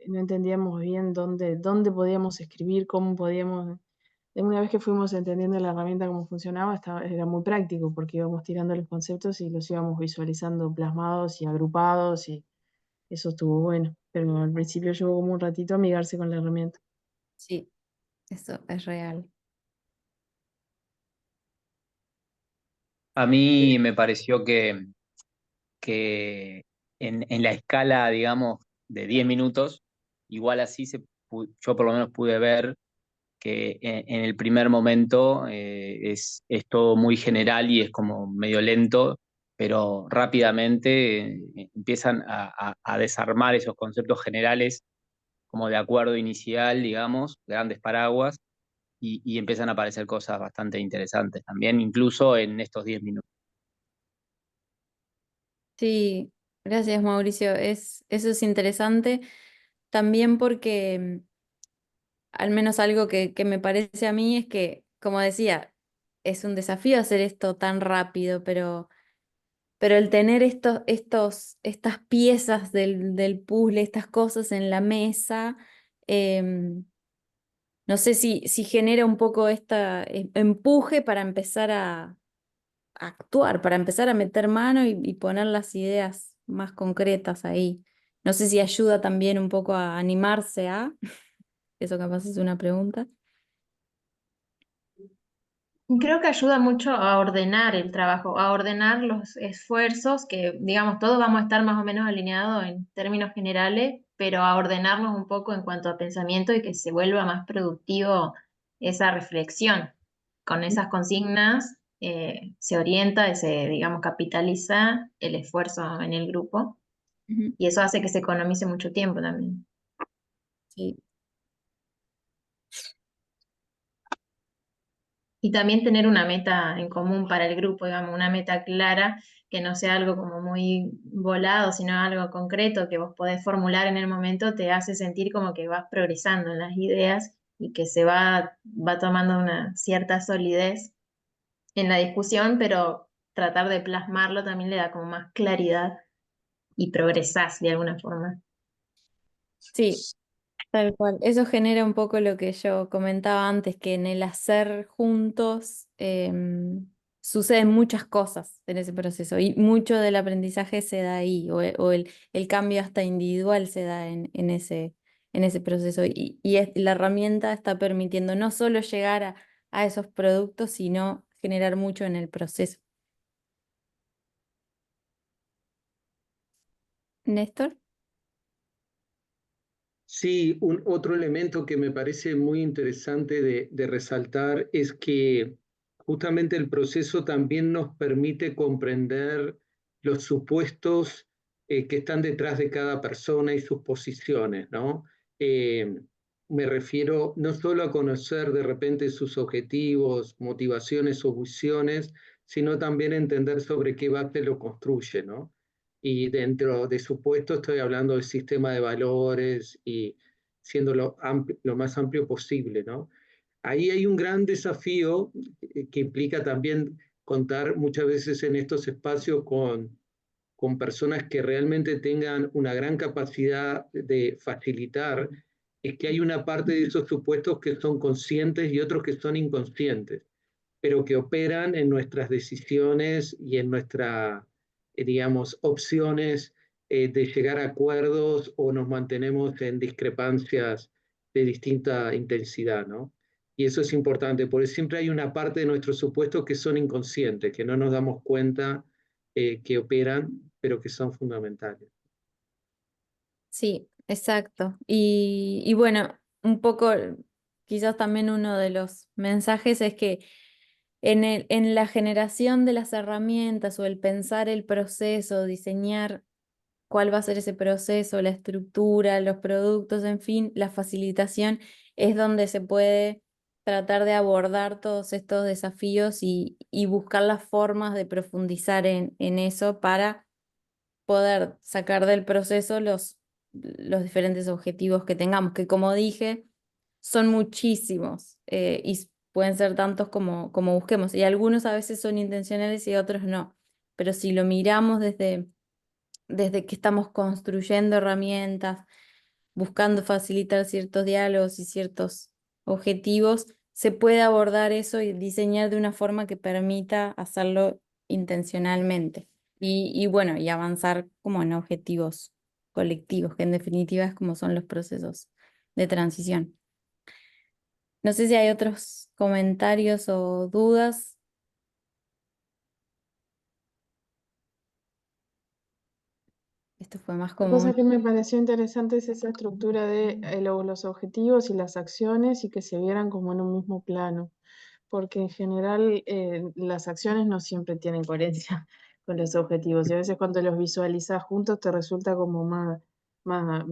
no entendíamos bien dónde podíamos escribir, cómo podíamos. Una vez que fuimos entendiendo la herramienta cómo funcionaba, era muy práctico porque íbamos tirando los conceptos y los íbamos visualizando plasmados y agrupados y eso estuvo bueno. Pero al principio llevó como un ratito amigarse con la herramienta. Sí, eso es real. A mí me pareció que en la escala, digamos, de 10 minutos, igual así yo por lo menos pude ver que en el primer momento es todo muy general y es como medio lento, pero rápidamente empiezan a desarmar esos conceptos generales como de acuerdo inicial, digamos, grandes paraguas, y empiezan a aparecer cosas bastante interesantes también, incluso en estos 10 minutos. Sí, gracias, Mauricio. Eso es interesante también porque al menos algo que me parece a mí es que, como decía, es un desafío hacer esto tan rápido, pero el tener estas piezas del puzzle, estas cosas en la mesa, em, no sé si genera un poco empuje para empezar a actuar, para empezar a meter mano y poner las ideas más concretas ahí. No sé si ayuda también un poco a animarse a, eso capaz es una pregunta. Creo que ayuda mucho a ordenar el trabajo, a ordenar los esfuerzos, que digamos, todos vamos a estar más o menos alineados en términos generales, pero a ordenarnos un poco en cuanto a pensamiento y que se vuelva más productivo esa reflexión. Con esas consignas se orienta y se, digamos, capitaliza el esfuerzo en el grupo Ujú. y eso hace que se economice mucho tiempo también. Sí. Y también tener una meta en común para el grupo, digamos, una meta clara, que no sea algo como muy volado, sino algo concreto que vos podés formular en el momento, te hace sentir como que vas progresando en las ideas y que va tomando una cierta solidez en la discusión, pero tratar de plasmarlo también le da como más claridad y progresás de alguna forma. Sí, tal cual. Eso genera un poco lo que yo comentaba antes, que en el hacer juntos suceden muchas cosas en ese proceso y mucho del aprendizaje se da ahí, o el cambio hasta individual se da en ese proceso. La herramienta está permitiendo no solo llegar a esos productos, sino generar mucho en el proceso. Néstor. Sí, otro elemento que me parece muy interesante de resaltar es que justamente el proceso también nos permite comprender los supuestos que están detrás de cada persona y sus posiciones, ¿no? Me refiero no solo a conocer de repente sus objetivos, motivaciones o visiones, sino también entender sobre qué base lo construye, ¿no? Y dentro de su puesto estoy hablando del sistema de valores y siendo lo más amplio posible, ¿no? Ahí hay un gran desafío que implica también contar muchas veces en estos espacios con personas que realmente tengan una gran capacidad de facilitar, es que hay una parte de esos supuestos que son conscientes y otros que son inconscientes, pero que operan en nuestras decisiones y en nuestras, digamos, opciones de llegar a acuerdos o nos mantenemos en discrepancias de distinta intensidad, ¿no? Y eso es importante, porque siempre hay una parte de nuestros supuestos que son inconscientes, que no nos damos cuenta que operan, pero que son fundamentales. Sí, exacto. Y bueno, un poco, quizás también uno de los mensajes es que en la generación de las herramientas o el pensar el proceso, diseñar cuál va a ser ese proceso, la estructura, los productos, en fin, la facilitación es donde se puede tratar de abordar todos estos desafíos y buscar las formas de profundizar en eso para poder sacar del proceso los diferentes objetivos que tengamos, que como dije, son muchísimos y pueden ser tantos como busquemos. Y algunos a veces son intencionales y otros no. Pero si lo miramos desde que estamos construyendo herramientas, buscando facilitar ciertos diálogos y ciertos objetivos, se puede abordar eso y diseñar de una forma que permita hacerlo intencionalmente. Y bueno, y avanzar como en objetivos colectivos, que en definitiva es como son los procesos de transición. No sé si hay otros comentarios o dudas. Esto fue más La como cosa que me pareció interesante es esa estructura de los objetivos y las acciones y que se vieran como en un mismo plano, porque en general las acciones no siempre tienen coherencia con los objetivos y a veces cuando los visualizas juntos te resulta como más, más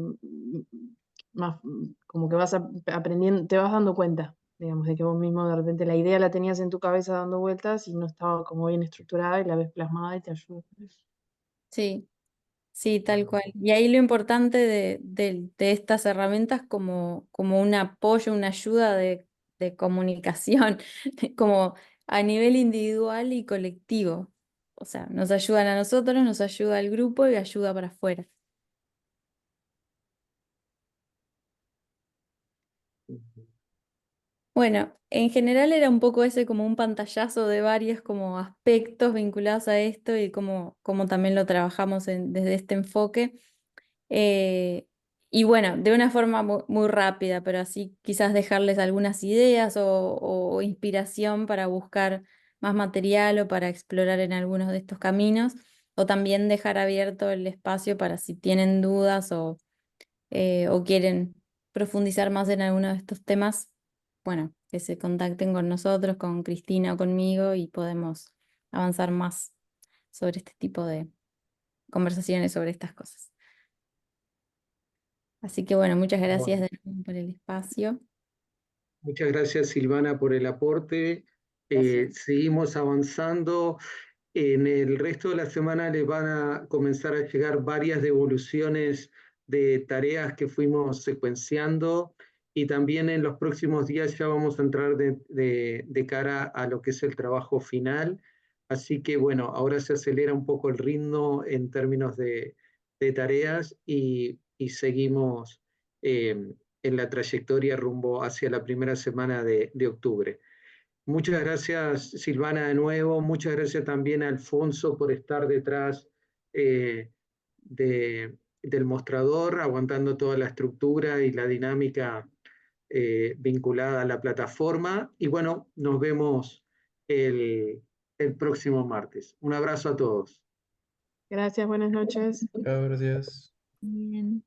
como que vas aprendiendo, te vas dando cuenta, digamos, de que vos mismo de repente la idea la tenías en tu cabeza dando vueltas y no estaba como bien estructurada y la ves plasmada y te ayuda. sí. Sí, tal cual. Y ahí lo importante de estas herramientas como un apoyo, una ayuda de comunicación, como a nivel individual y colectivo. O sea, nos ayudan a nosotros, nos ayuda al grupo y ayuda para afuera. Bueno, en general era un poco ese como un pantallazo de varios como aspectos vinculados a esto y como también lo trabajamos desde este enfoque. Eh, y bueno, de una forma muy rápida, pero así quizás dejarles algunas ideas o inspiración para buscar más material o para explorar en algunos de estos caminos, o también dejar abierto el espacio para si tienen dudas o quieren profundizar más en alguno de estos temas, bueno, que se contacten con nosotros, con Cristina o conmigo y podemos avanzar más sobre este tipo de conversaciones sobre estas cosas. Así que bueno, muchas gracias Bueno, de nuevo por el espacio. muchas gracias, Silvana, por el aporte. Gracias. Seguimos avanzando. En el resto de la semana les van a comenzar a llegar varias devoluciones de tareas que fuimos secuenciando, y también en los próximos días ya vamos a entrar de cara a lo que es el trabajo final. Así que bueno, ahora se acelera un poco el ritmo en términos de tareas, y seguimos en la trayectoria rumbo hacia la primera semana de octubre. Muchas gracias, Silvana, de nuevo. Muchas gracias también a Alfonso por estar detrás eh, del mostrador, aguantando toda la estructura y la dinámica vinculada a la plataforma. Y bueno, nos vemos el próximo martes. Un abrazo a todos. Gracias, buenas noches. Chao, gracias. Bien.